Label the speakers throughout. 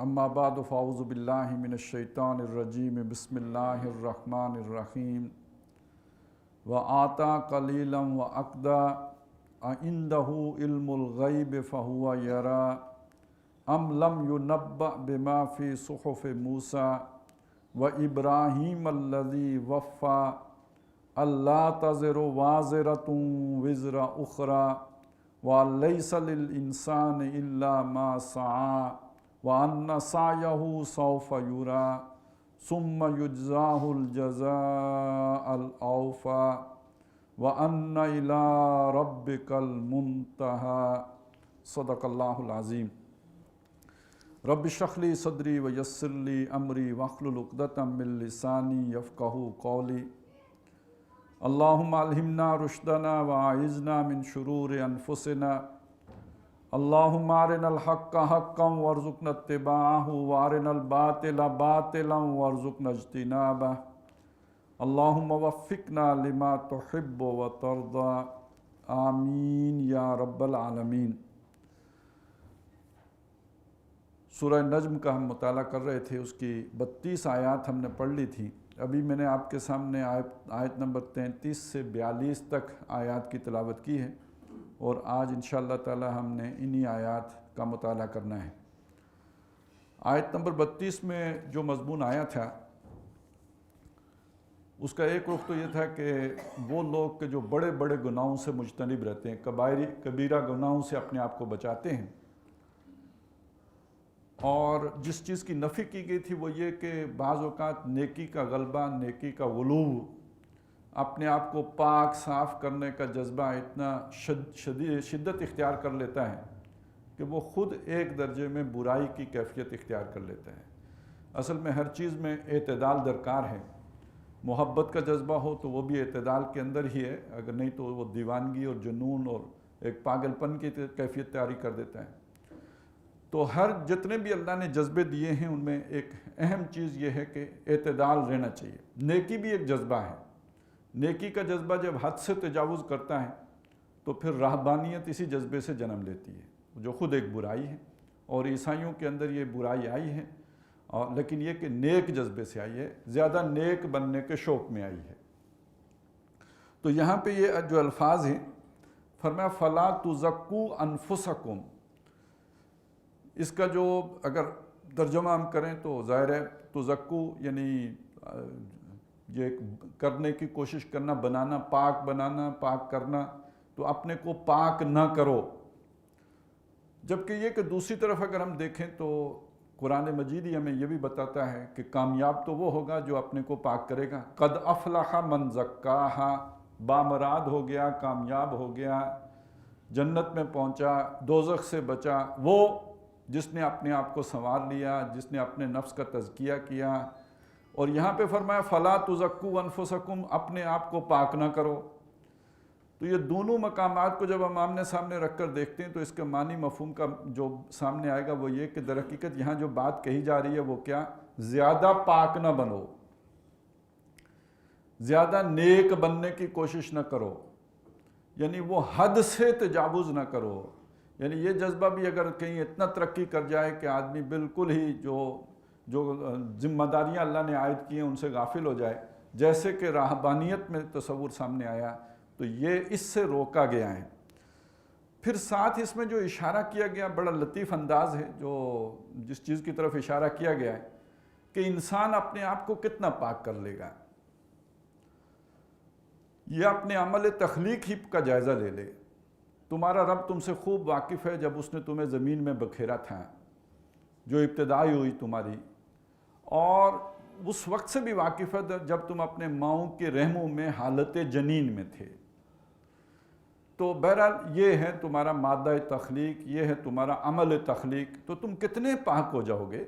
Speaker 1: اما بعد فاعوذ باللہ من الشیطان الرجیم بسم اللہ الرحمن الرحیم وآتا قلیلا وأکدا أعنده علم الغیب فہو یرا ام لم ينبأ بما فی صحف موسیٰ وإبراہیم الذی وفا اللہ تزر وازرة وزر اخرى ولیس للانسان الا ما سعى وَأَنَّ سَعْيَهُ سَوْفَ يُرَى ثُمَّ يُجْزَاهُ الْجَزَاءَ الْأَوْفَى وَأَنَّ إِلَىٰ رَبِّكَ الْمُنْتَهَى صدق اللہ العظیم۔ رب اشرح لي صدری ویسر لي امری واحلل عقدۃ من لسانی یفقہوا قولی۔ اللہم الہمنا رشدنا واعذنا من شرور انفسنا۔ اللہم ارنا الحق حقا وارزقنا اتباعہ وارنا الباطل باطلا وارزقنا اجتنابہ۔ اللہم وفقنا لما تحب وترضى آمین یا رب العالمین۔ سورہ نجم کا ہم مطالعہ کر رہے تھے، اس کی 32 آیات ہم نے پڑھ لی تھی۔ ابھی میں نے آپ کے سامنے آیت نمبر 33 سے 42 تک آیات کی تلاوت کی ہے، اور آج انشاءاللہ تعالی ہم نے انہی آیات کا مطالعہ کرنا ہے۔ آیت نمبر 32 میں جو مضمون آیا تھا اس کا ایک رخ تو یہ تھا کہ وہ لوگ کہ جو بڑے بڑے گناہوں سے مجتنب رہتے ہیں، کبیرہ گناہوں سے اپنے آپ کو بچاتے ہیں، اور جس چیز کی نفی کی گئی تھی وہ یہ کہ بعض اوقات نیکی کا غلبہ، نیکی کا غلو، اپنے آپ کو پاک صاف کرنے کا جذبہ اتنا شدت اختیار کر لیتا ہے کہ وہ خود ایک درجے میں برائی کی کیفیت اختیار کر لیتا ہے۔ اصل میں ہر چیز میں اعتدال درکار ہے۔ محبت کا جذبہ ہو تو وہ بھی اعتدال کے اندر ہی ہے، اگر نہیں تو وہ دیوانگی اور جنون اور ایک پاگل پن کی کیفیت تیاری کر دیتا ہے۔ تو جتنے بھی اللہ نے جذبے دیے ہیں ان میں ایک اہم چیز یہ ہے کہ اعتدال رہنا چاہیے۔ نیکی بھی ایک جذبہ ہے۔ نیکی کا جذبہ جب حد سے تجاوز کرتا ہے تو پھر رہبانیت اسی جذبے سے جنم لیتی ہے، جو خود ایک برائی ہے، اور عیسائیوں کے اندر یہ برائی آئی ہے، لیکن یہ کہ نیک جذبے سے آئی ہے، زیادہ نیک بننے کے شوق میں آئی ہے۔ تو یہاں پہ یہ جو الفاظ ہیں، فرمایا فَلَا تُزَكُّوا أَنفُسَكُمْ، اس کا جو اگر ترجمہ ہم کریں تو ظاہر ہے تزکو یعنی یہ کرنے کی کوشش کرنا، بنانا، پاک کرنا، تو اپنے کو پاک نہ کرو۔ جبکہ یہ کہ دوسری طرف اگر ہم دیکھیں تو قرآن مجید ہی ہمیں یہ بھی بتاتا ہے کہ کامیاب تو وہ ہوگا جو اپنے کو پاک کرے گا۔ قد افلح من زکاہا، بامراد ہو گیا، کامیاب ہو گیا، جنت میں پہنچا، دوزخ سے بچا، وہ جس نے اپنے آپ کو سنوار لیا، جس نے اپنے نفس کا تزکیہ کیا۔ اور یہاں پہ فرمایا فَلَا تُزَكُّوا أَنفُسَكُمْ، اپنے آپ کو پاک نہ کرو۔ تو یہ دونوں مقامات کو جب ہم آمنے سامنے رکھ کر دیکھتے ہیں تو اس کے معنی مفہوم کا جو سامنے آئے گا وہ یہ کہ در حقیقت یہاں جو بات کہی جا رہی ہے وہ کیا؟ زیادہ پاک نہ بنو، زیادہ نیک بننے کی کوشش نہ کرو، یعنی وہ حد سے تجاوز نہ کرو۔ یعنی یہ جذبہ بھی اگر کہیں اتنا ترقی کر جائے کہ آدمی بالکل ہی جو ذمہ داریاں اللہ نے عائد کی ہیں ان سے غافل ہو جائے، جیسے کہ راہبانیت میں تصور سامنے آیا، تو یہ اس سے روکا گیا ہے۔ پھر ساتھ اس میں جو اشارہ کیا گیا بڑا لطیف انداز ہے، جس چیز کی طرف اشارہ کیا گیا ہے کہ انسان اپنے آپ کو کتنا پاک کر لے گا، یہ اپنے عمل تخلیق ہی کا جائزہ لے لے۔ تمہارا رب تم سے خوب واقف ہے، جب اس نے تمہیں زمین میں بکھیرا تھا، جو ابتدائی ہوئی تمہاری، اور اس وقت سے بھی واقف ہے جب تم اپنے ماؤں کے رحموں میں حالت جنین میں تھے۔ تو بہرحال یہ ہے تمہارا مادہ تخلیق، یہ ہے تمہارا عمل تخلیق، تو تم کتنے پاک ہو جاؤ گے؟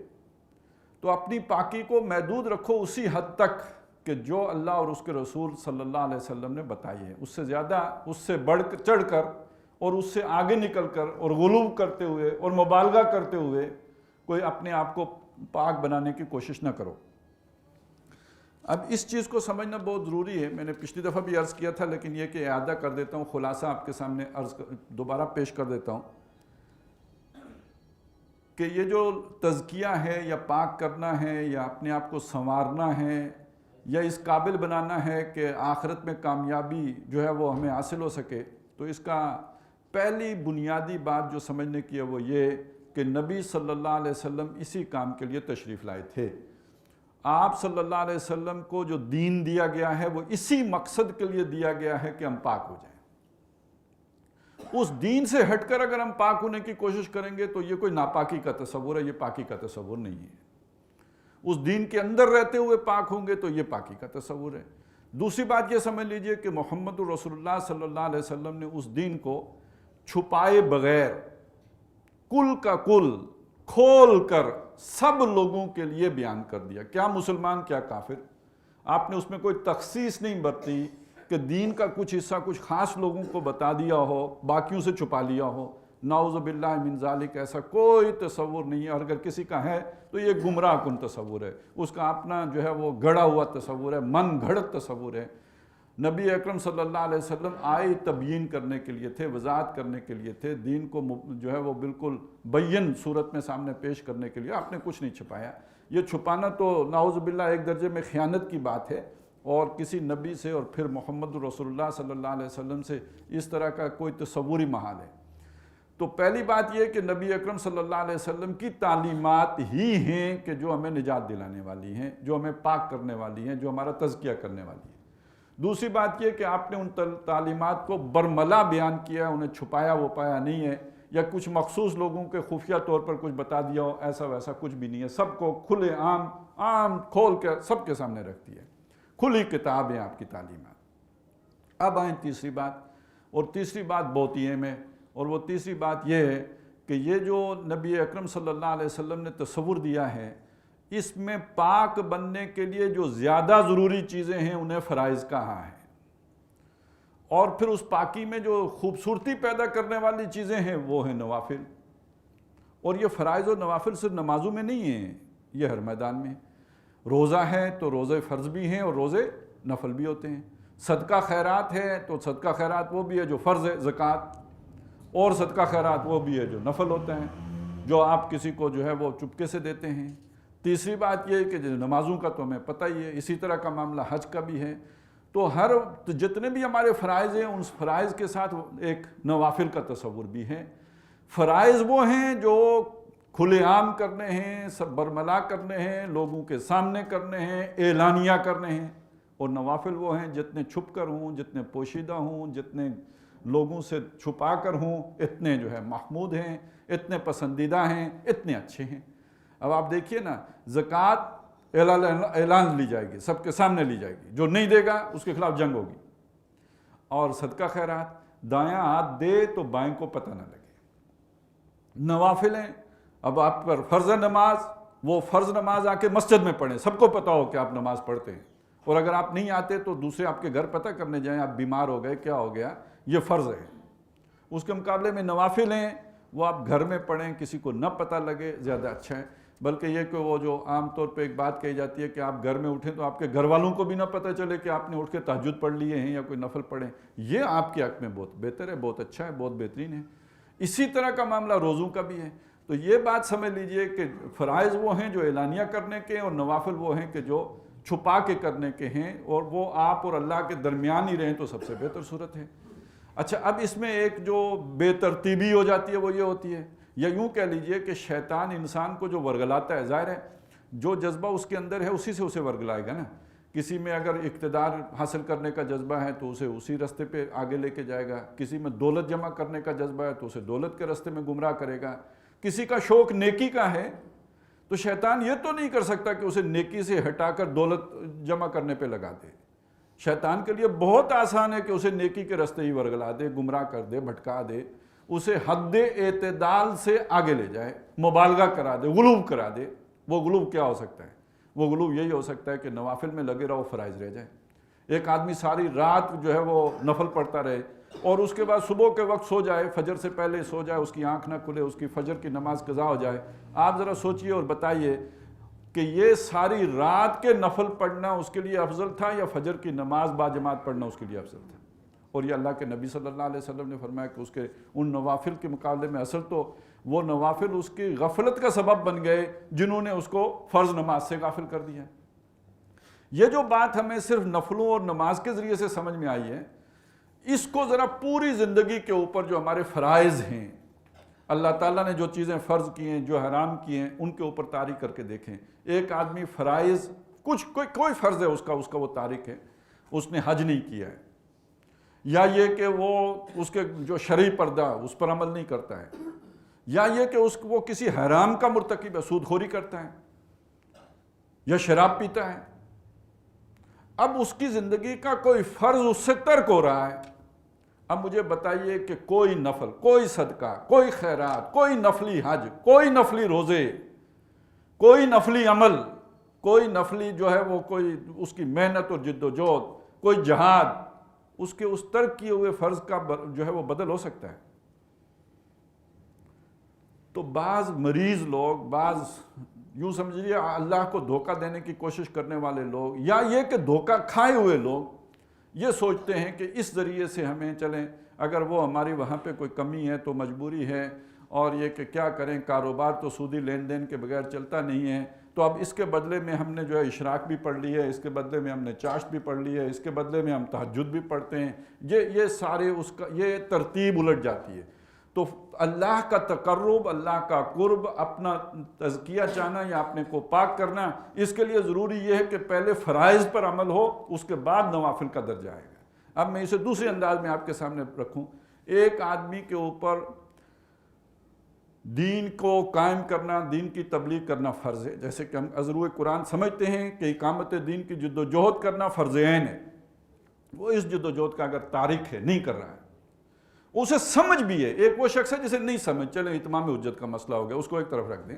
Speaker 1: تو اپنی پاکی کو محدود رکھو اسی حد تک کہ جو اللہ اور اس کے رسول صلی اللہ علیہ وسلم نے بتائی ہے، اس سے زیادہ، اس سے بڑھ چڑھ کر اور اس سے آگے نکل کر اور غلو کرتے ہوئے اور مبالغہ کرتے ہوئے کوئی اپنے آپ کو پاک بنانے کی کوشش نہ کرو۔ اب اس چیز کو سمجھنا بہت ضروری ہے، میں نے پچھلی دفعہ بھی عرض کیا تھا، لیکن یہ کہ اعادہ کر دیتا ہوں، خلاصہ آپ کے سامنے دوبارہ پیش کر دیتا ہوں کہ یہ جو تزکیہ ہے یا پاک کرنا ہے یا اپنے آپ کو سنوارنا ہے یا اس قابل بنانا ہے کہ آخرت میں کامیابی جو ہے وہ ہمیں حاصل ہو سکے، تو اس کا پہلی بنیادی بات جو سمجھنے کی ہے وہ یہ کہ نبی صلی اللہ علیہ وسلم اسی کام کے لیے تشریف لائے تھے۔ آپ صلی اللہ علیہ وسلم کو جو دین دیا گیا ہے وہ اسی مقصد کے لیے دیا گیا ہے کہ ہم پاک ہو جائیں۔ اس دین سے ہٹ کر اگر ہم پاک ہونے کی کوشش کریں گے تو یہ کوئی ناپاکی کا تصور ہے، یہ پاکی کا تصور نہیں ہے۔ اس دین کے اندر رہتے ہوئے پاک ہوں گے تو یہ پاکی کا تصور ہے۔ دوسری بات یہ سمجھ لیجئے کہ محمد رسول اللہ صلی اللہ علیہ وسلم نے اس دین کو چھپائے بغیر کل کا کل کھول کر سب لوگوں کے لیے بیان کر دیا، کیا مسلمان کیا کافر۔ آپ نے اس میں کوئی تخصیص نہیں برتی کہ دین کا کچھ حصہ کچھ خاص لوگوں کو بتا دیا ہو، باقیوں سے چھپا لیا ہو۔ نعوذ باللہ من ذالک، ایسا کوئی تصور نہیں ہے، اور اگر کسی کا ہے تو یہ گمراہ کن تصور ہے، اس کا اپنا جو ہے وہ گھڑا ہوا تصور ہے، من گھڑت تصور ہے۔ نبی اکرم صلی اللہ علیہ وسلم آئے تبیین کرنے کے لیے تھے، وضاحت کرنے کے لیے تھے، دین کو جو ہے وہ بالکل بین صورت میں سامنے پیش کرنے کے لیے۔ آپ نے کچھ نہیں چھپایا۔ یہ چھپانا تو نعوذ باللہ ایک درجے میں خیانت کی بات ہے، اور کسی نبی سے اور پھر محمد رسول اللہ صلی اللہ علیہ وسلم سے اس طرح کا کوئی تصوری محال ہے۔ تو پہلی بات یہ کہ نبی اکرم صلی اللہ علیہ وسلم کی تعلیمات ہی ہیں کہ جو ہمیں نجات دلانے والی ہیں، جو ہمیں پاک کرنے والی ہیں، جو ہمارا تزکیہ کرنے والی ہیں۔ دوسری بات یہ کہ آپ نے ان تعلیمات کو برملا بیان کیا ہے، انہیں چھپایا وہ پایا نہیں ہے، یا کچھ مخصوص لوگوں کے خفیہ طور پر کچھ بتا دیا ہو، ایسا ویسا کچھ بھی نہیں ہے۔ سب کو کھلے عام کھول کے سب کے سامنے رکھتی ہے، کھلی کتاب ہے آپ کی تعلیمات۔ اب آئیں تیسری بات، اور تیسری بات بہت ہی اہم ہے، اور وہ تیسری بات یہ ہے کہ یہ جو نبی اکرم صلی اللہ علیہ وسلم نے تصور دیا ہے، اس میں پاک بننے کے لیے جو زیادہ ضروری چیزیں ہیں انہیں فرائض کہا ہے، اور پھر اس پاکی میں جو خوبصورتی پیدا کرنے والی چیزیں ہیں وہ ہیں نوافل۔ اور یہ فرائض و نوافل صرف نمازوں میں نہیں ہیں، یہ ہر میدان میں۔ روزہ ہے تو روزے فرض بھی ہیں اور روزے نفل بھی ہوتے ہیں۔ صدقہ خیرات ہے تو صدقہ خیرات وہ بھی ہے جو فرض ہے، زکوٰۃ، اور صدقہ خیرات وہ بھی ہے جو نفل ہوتے ہیں، جو آپ کسی کو جو ہے وہ چپکے سے دیتے ہیں۔ تیسری بات یہ ہے کہ نمازوں کا تو ہمیں پتہ ہی ہے، اسی طرح کا معاملہ حج کا بھی ہے۔ تو جتنے بھی ہمارے فرائض ہیں ان فرائض کے ساتھ ایک نوافل کا تصور بھی ہے۔ فرائض وہ ہیں جو کھلے عام کرنے ہیں، سب برملا کرنے ہیں، لوگوں کے سامنے کرنے ہیں، اعلانیہ کرنے ہیں، اور نوافل وہ ہیں جتنے چھپ کر ہوں، جتنے پوشیدہ ہوں، جتنے لوگوں سے چھپا کر ہوں، اتنے جو ہے محمود ہیں، اتنے پسندیدہ ہیں، اتنے اچھے ہیں۔ اب آپ دیکھیے نا، زکوٰۃ اعلان لی جائے گی، سب کے سامنے لی جائے گی، جو نہیں دے گا اس کے خلاف جنگ ہوگی۔ اور صدقہ خیرات دایاں ہاتھ دے تو بائیں کو پتہ نہ لگے۔ نوافلیں، اب آپ پر فرض نماز، وہ فرض نماز آ کے مسجد میں پڑھیں، سب کو پتہ ہو کہ آپ نماز پڑھتے ہیں، اور اگر آپ نہیں آتے تو دوسرے آپ کے گھر پتہ کرنے جائیں آپ بیمار ہو گئے، کیا ہو گیا، یہ فرض ہے۔ اس کے مقابلے میں نوافل ہیں وہ آپ گھر میں پڑھیں، کسی کو نہ پتہ لگے، زیادہ اچھا ہے۔ بلکہ یہ کہ وہ جو عام طور پہ ایک بات کہی جاتی ہے کہ آپ گھر میں اٹھیں تو آپ کے گھر والوں کو بھی نہ پتہ چلے کہ آپ نے اٹھ کے تہجد پڑھ لیے ہیں یا کوئی نفل پڑھیں، یہ آپ کے حق میں بہت بہتر ہے، بہت اچھا ہے، بہت بہترین ہے۔ اسی طرح کا معاملہ روزوں کا بھی ہے۔ تو یہ بات سمجھ لیجئے کہ فرائض وہ ہیں جو اعلانیہ کرنے کے، اور نوافل وہ ہیں کہ جو چھپا کے کرنے کے ہیں، اور وہ آپ اور اللہ کے درمیان ہی رہیں تو سب سے بہتر صورت ہے۔ اچھا، اب اس میں ایک جو بے ترتیبی ہو جاتی ہے وہ یہ ہوتی ہے، یا یوں کہہ لیجئے کہ شیطان انسان کو جو ورگلاتا ہے، ظاہر ہے جو جذبہ اس کے اندر ہے اسی سے اسے ورگلائے گا نا۔ کسی میں اگر اقتدار حاصل کرنے کا جذبہ ہے تو اسے اسی رستے پہ آگے لے کے جائے گا، کسی میں دولت جمع کرنے کا جذبہ ہے تو اسے دولت کے رستے میں گمراہ کرے گا، کسی کا شوق نیکی کا ہے تو شیطان یہ تو نہیں کر سکتا کہ اسے نیکی سے ہٹا کر دولت جمع کرنے پہ لگا دے۔ شیطان کے لیے بہت آسان ہے کہ اسے نیکی کے رستے ہی ورگلا دے، گمراہ کر دے، بھٹکا دے، اسے حد اعتدال سے آگے لے جائے، مبالغہ کرا دے، غلو کرا دے۔ وہ غلو کیا ہو سکتا ہے؟ وہ غلو یہی ہو سکتا ہے کہ نوافل میں لگے رہو، فرائض رہ جائے۔ ایک آدمی ساری رات جو ہے وہ نفل پڑھتا رہے اور اس کے بعد صبح کے وقت سو جائے، فجر سے پہلے سو جائے، اس کی آنکھ نہ کھلے، اس کی فجر کی نماز قضا ہو جائے۔ آپ ذرا سوچئے اور بتائیے کہ یہ ساری رات کے نفل پڑھنا اس کے لیے افضل تھا یا فجر کی نماز باجماعت پڑھنا اس کے لیے افضل تھا؟ اور یہ اللہ کے نبی صلی اللہ علیہ وسلم نے فرمایا کہ اس کے ان نوافل کے مقابلے میں اصل تو وہ نوافل اس کی غفلت کا سبب بن گئے جنہوں نے اس کو فرض نماز سے غافل کر دیا۔ یہ جو بات ہمیں صرف نفلوں اور نماز کے ذریعے سے سمجھ میں آئی ہے، اس کو ذرا پوری زندگی کے اوپر جو ہمارے فرائض ہیں، اللہ تعالیٰ نے جو چیزیں فرض کی ہیں، جو حرام کی ہیں، ان کے اوپر تاریخ کر کے دیکھیں۔ ایک آدمی فرائض کوئی فرض ہے اس کا وہ تاریخ ہے، اس نے حج نہیں کیا ہے، یا یہ کہ وہ اس کے جو شرعی پردہ اس پر عمل نہیں کرتا ہے، یا یہ کہ وہ کسی حرام کا مرتکب ہے، سود خوری کرتا ہے یا شراب پیتا ہے، اب اس کی زندگی کا کوئی فرض اس سے ترک ہو رہا ہے۔ اب مجھے بتائیے کہ کوئی نفل، کوئی صدقہ، کوئی خیرات، کوئی نفلی حج، کوئی نفلی روزے، کوئی نفلی عمل، کوئی نفلی جو ہے وہ کوئی اس کی محنت اور جد و جہد، کوئی جہاد، اس کے اس ترک کیے ہوئے فرض کا جو ہے وہ بدل ہو سکتا ہے؟ تو بعض مریض لوگ، بعض یوں سمجھیے اللہ کو دھوکہ دینے کی کوشش کرنے والے لوگ، یا یہ کہ دھوکہ کھائے ہوئے لوگ یہ سوچتے ہیں کہ اس ذریعے سے ہمیں چلیں، اگر وہ ہماری وہاں پہ کوئی کمی ہے تو مجبوری ہے، اور یہ کہ کیا کریں، کاروبار تو سودی لین دین کے بغیر چلتا نہیں ہے، تو اب اس کے بدلے میں ہم نے جو ہے اشراق بھی پڑھ لی ہے، اس کے بدلے میں ہم نے چاشت بھی پڑھ لی ہے، اس کے بدلے میں ہم تہجد بھی پڑھتے ہیں، یہ سارے یہ ترتیب الٹ جاتی ہے۔ تو اللہ کا تقرب، اللہ کا قرب، اپنا تزکیہ چاہنا یا اپنے کو پاک کرنا، اس کے لیے ضروری یہ ہے کہ پہلے فرائض پر عمل ہو، اس کے بعد نوافل کا درجہ آئے گا۔ اب میں اسے دوسرے انداز میں آپ کے سامنے رکھوں، ایک آدمی کے اوپر دین کو قائم کرنا، دین کی تبلیغ کرنا فرض ہے، جیسے کہ ہم از روئے قرآن سمجھتے ہیں کہ اقامت دین کی جد و جہد کرنا فرض عین ہے۔ وہ اس جد و جہد کا اگر تارک ہے، نہیں کر رہا ہے، اسے سمجھ بھی ہے، ایک وہ شخص ہے جسے نہیں سمجھ، چلیں اتمام حجت کا مسئلہ ہو گیا، اس کو ایک طرف رکھ دیں،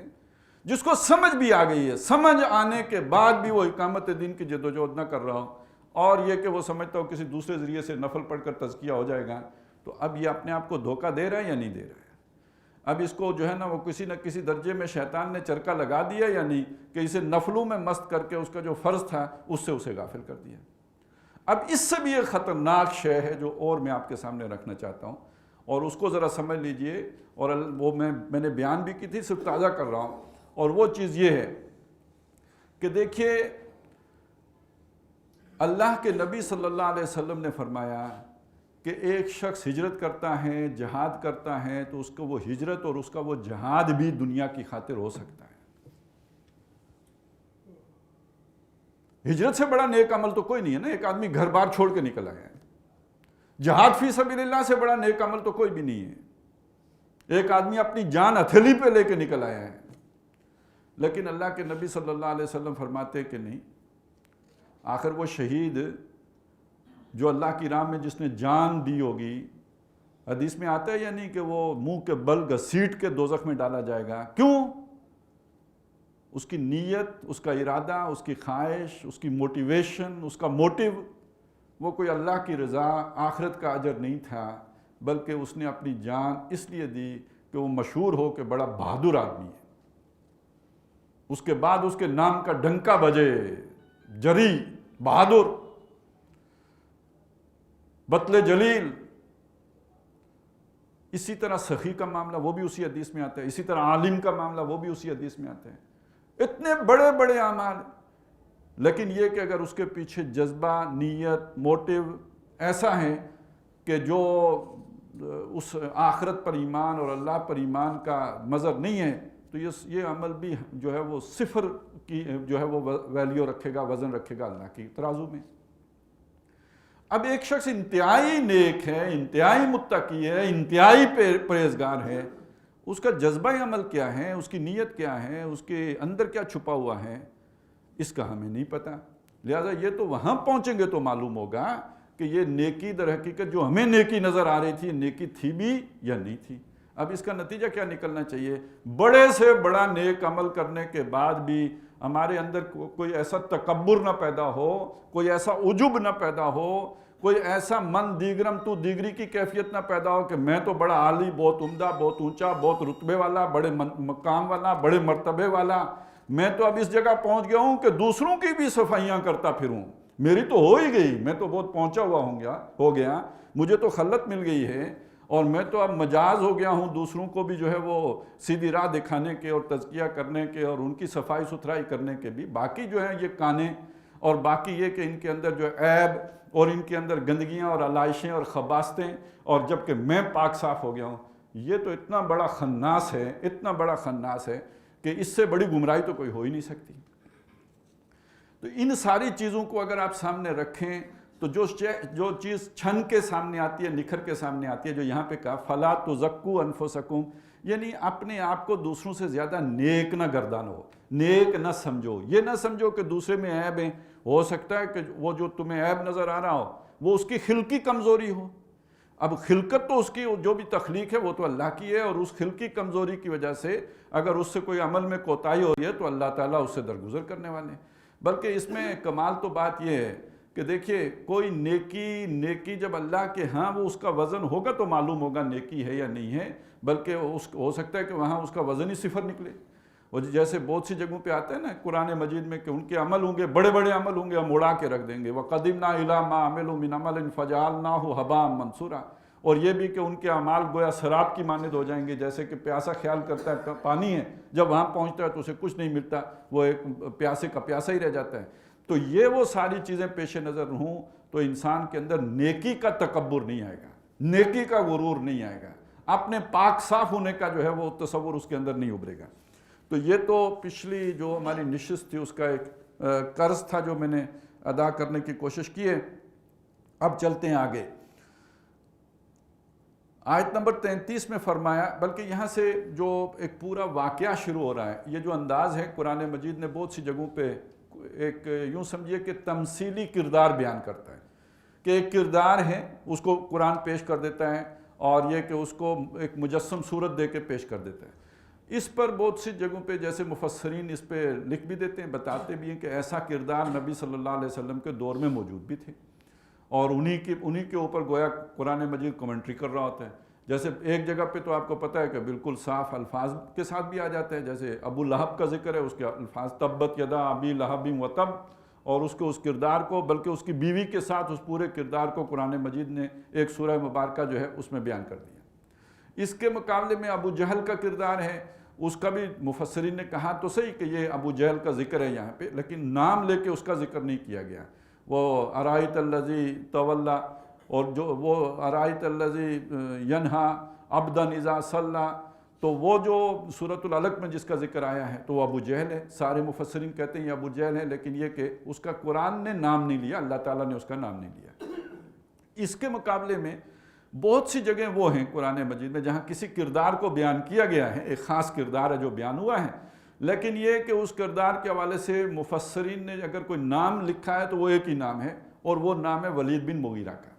Speaker 1: جس کو سمجھ بھی آ گئی ہے، سمجھ آنے کے بعد بھی وہ اقامت دین کی جد و جہد نہ کر رہا ہو، اور یہ کہ وہ سمجھتا ہو کسی دوسرے ذریعے سے نفل پڑھ کر تزکیہ ہو جائے گا، تو اب یہ اپنے آپ کو دھوکہ دے رہا ہے یا نہیں دے رہا ہے؟ اب اس کو جو ہے نا وہ کسی نہ کسی درجے میں شیطان نے چرکہ لگا دیا یا نہیں، کہ اسے نفلوں میں مست کر کے اس کا جو فرض تھا اس سے اسے غافل کر دیا۔ اب اس سے بھی ایک خطرناک شے ہے جو اور میں آپ کے سامنے رکھنا چاہتا ہوں، اور اس کو ذرا سمجھ لیجئے، اور وہ میں نے بیان بھی کی تھی، صرف تازہ کر رہا ہوں، اور وہ چیز یہ ہے کہ دیکھیے اللہ کے نبی صلی اللہ علیہ وسلم نے فرمایا کہ ایک شخص ہجرت کرتا ہے، جہاد کرتا ہے، تو اس کو وہ ہجرت اور اس کا وہ جہاد بھی دنیا کی خاطر ہو سکتا ہے۔ ہجرت سے بڑا نیک عمل تو کوئی نہیں ہے نا، ایک آدمی گھر بار چھوڑ کے نکل آیا ہے۔ جہاد فی سبیل اللہ سے بڑا نیک عمل تو کوئی بھی نہیں ہے، ایک آدمی اپنی جان ہتھیلی پہ لے کے نکل آیا ہے۔ لیکن اللہ کے نبی صلی اللہ علیہ وسلم فرماتے کہ نہیں، آخر وہ شہید جو اللہ کی راہ میں جس نے جان دی ہوگی، حدیث میں آتا ہے یا نہیں کہ وہ منہ کے بل گھسیٹ کے دوزخ میں ڈالا جائے گا؟ کیوں؟ اس کی نیت، اس کا ارادہ، اس کی خواہش، اس کی موٹیویشن، اس کا موٹیو، وہ کوئی اللہ کی رضا، آخرت کا اجر نہیں تھا، بلکہ اس نے اپنی جان اس لیے دی کہ وہ مشہور ہو کہ بڑا بہادر آدمی ہے، اس کے بعد اس کے نام کا ڈنکا بجے، جری، بہادر، بطل جلیل۔ اسی طرح سخی کا معاملہ وہ بھی اسی حدیث میں آتا ہے، اسی طرح عالم کا معاملہ وہ بھی اسی حدیث میں آتا ہے۔ اتنے بڑے بڑے اعمال، لیکن یہ کہ اگر اس کے پیچھے جذبہ، نیت، موٹیو ایسا ہے کہ جو اس آخرت پر ایمان اور اللہ پر ایمان کا مظہر نہیں ہے، تو یہ عمل بھی جو ہے وہ صفر کی جو ہے وہ ویلیو رکھے گا، وزن رکھے گا اللہ کی ترازو میں۔ اب ایک شخص انتہائی نیک ہے، انتہائی متقی ہے، انتہائی پرہیزگار ہے، اس کا جذبہ عمل کیا ہے، اس کی نیت کیا ہے، اس کے اندر کیا چھپا ہوا ہے، اس کا ہمیں نہیں پتہ۔ لہٰذا یہ تو وہاں پہنچیں گے تو معلوم ہوگا کہ یہ نیکی در حقیقت جو ہمیں نیکی نظر آ رہی تھی، نیکی تھی بھی یا نہیں تھی۔ اب اس کا نتیجہ کیا نکلنا چاہیے؟ بڑے سے بڑا نیک عمل کرنے کے بعد بھی ہمارے اندر کوئی ایسا تکبر نہ پیدا ہو، کوئی ایسا عجب نہ پیدا ہو، کوئی ایسا من دیگرم تو دیگری کی کیفیت نہ پیدا ہو کہ میں تو بڑا عالی، بہت عمدہ، بہت اونچا، بہت رتبے والا، بڑے مقام والا، بڑے مرتبے والا، میں تو اب اس جگہ پہنچ گیا ہوں کہ دوسروں کی بھی صفائیاں کرتا پھروں، میری تو ہو ہی گئی، میں تو بہت پہنچا ہوا ہو گیا، مجھے تو خلت مل گئی ہے، اور میں تو اب مجاز ہو گیا ہوں دوسروں کو بھی جو ہے وہ سیدھی راہ دکھانے کے اور تزکیہ کرنے کے اور ان کی صفائی ستھرائی کرنے کے بھی. باقی جو ہیں یہ کانے اور باقی یہ کہ ان کے اندر جو عیب اور ان کے اندر گندگیاں اور علائشیں اور خباستیں، اور جب کہ میں پاک صاف ہو گیا ہوں، یہ تو اتنا بڑا خناس ہے، اتنا بڑا خناس ہے کہ اس سے بڑی گمراہی تو کوئی ہو ہی نہیں سکتی. تو ان ساری چیزوں کو اگر آپ سامنے رکھیں تو جو چیز چھن کے سامنے آتی ہے، نکھر کے سامنے آتی ہے، جو یہاں پہ کہا فَلَا تُزَكُّوا أَنفُسَكُمْ، یعنی اپنے آپ کو دوسروں سے زیادہ نیک نہ گردانو، نیک نہ سمجھو. یہ نہ سمجھو کہ دوسرے میں عیب ہیں. ہو سکتا ہے کہ وہ جو تمہیں عیب نظر آ رہا ہو وہ اس کی خلقی کمزوری ہو. اب خلقت تو اس کی جو بھی تخلیق ہے وہ تو اللہ کی ہے، اور اس خلقی کمزوری کی وجہ سے اگر اس سے کوئی عمل میں کوتاہی ہو رہی ہے تو اللہ تعالیٰ اس سے درگزر کرنے والے ہیں. بلکہ اس میں کمال تو بات یہ ہے کہ دیکھیے کوئی نیکی جب اللہ کے ہاں وہ اس کا وزن ہوگا تو معلوم ہوگا نیکی ہے یا نہیں ہے، بلکہ ہو سکتا ہے کہ وہاں اس کا وزن ہی صفر نکلے. اور جیسے بہت سی جگہوں پہ آتا ہے نا قرآن مجید میں کہ ان کے عمل ہوں گے، بڑے بڑے عمل ہوں گے، ہم اڑا کے رکھ دیں گے. وَقَدِمْنَا إِلَىٰ مَا عَمِلُوا مِنْ عَمَلٍ فَجَعَلْنَاهُ هَبَاءً مَنْثُورًا. اور یہ بھی کہ ان کے اعمال گویا سراب کی مانند ہو جائیں گے، جیسے کہ پیاسا خیال کرتا ہے پانی ہے، جب وہاں پہنچتا ہے تو اسے کچھ نہیں ملتا، وہ ایک پیاسے کا پیاسا ہی رہ جاتا ہے. تو یہ وہ ساری چیزیں پیش نظر ہوں تو انسان کے اندر نیکی کا تکبر نہیں آئے گا، نیکی کا غرور نہیں آئے گا، اپنے پاک صاف ہونے کا جو ہے وہ تصور اس کے اندر نہیں ابھرے گا. تو یہ تو پچھلی جو ہماری نشست تھی اس کا ایک قرض تھا جو میں نے ادا کرنے کی کوشش کی ہے. اب چلتے ہیں آگے. آیت نمبر 33 میں فرمایا، بلکہ یہاں سے جو ایک پورا واقعہ شروع ہو رہا ہے، یہ جو انداز ہے قرآن مجید نے بہت سی جگہوں پہ ایک یوں سمجھیے کہ تمثیلی کردار بیان کرتا ہے کہ ایک کردار ہے اس کو قرآن پیش کر دیتا ہے، اور یہ کہ اس کو ایک مجسم صورت دے کے پیش کر دیتا ہے. اس پر بہت سی جگہوں پہ جیسے مفسرین اس پہ لکھ بھی دیتے ہیں، بتاتے بھی ہیں کہ ایسا کردار نبی صلی اللہ علیہ وسلم کے دور میں موجود بھی تھے، اور انہی کے اوپر گویا قرآن مجید کمنٹری کر رہا ہوتا ہے. جیسے ایک جگہ پہ تو آپ کو پتہ ہے کہ بالکل صاف الفاظ کے ساتھ بھی آ جاتا ہے، جیسے ابو لہب کا ذکر ہے، اس کے الفاظ تبت یدا ابی لہب وتب، اور اس کو اس کردار کو بلکہ اس کی بیوی کے ساتھ اس پورے کردار کو قرآن مجید نے ایک سورہ مبارکہ جو ہے اس میں بیان کر دیا. اس کے مقابلے میں ابو جہل کا کردار ہے، اس کا بھی مفسرین نے کہا تو صحیح کہ یہ ابو جہل کا ذکر ہے یہاں پہ، لیکن نام لے کے اس کا ذکر نہیں کیا گیا. وہ ارائیت الذی تولا، اور جو وہ ارائیت الذی ینہا عبدا اذا صلی، تو وہ جو سورۃ العلق میں جس کا ذکر آیا ہے تو وہ ابو جہل ہے. سارے مفسرین کہتے ہیں یہ ابو جہل ہے، لیکن یہ کہ اس کا قرآن نے نام نہیں لیا، اللہ تعالیٰ نے اس کا نام نہیں لیا. اس کے مقابلے میں بہت سی جگہیں وہ ہیں قرآن مجید میں جہاں کسی کردار کو بیان کیا گیا ہے، ایک خاص کردار ہے جو بیان ہوا ہے، لیکن یہ کہ اس کردار کے حوالے سے مفسرین نے اگر کوئی نام لکھا ہے تو وہ ایک ہی نام ہے، اور وہ نام ہے ولید بن مغیرہ کا.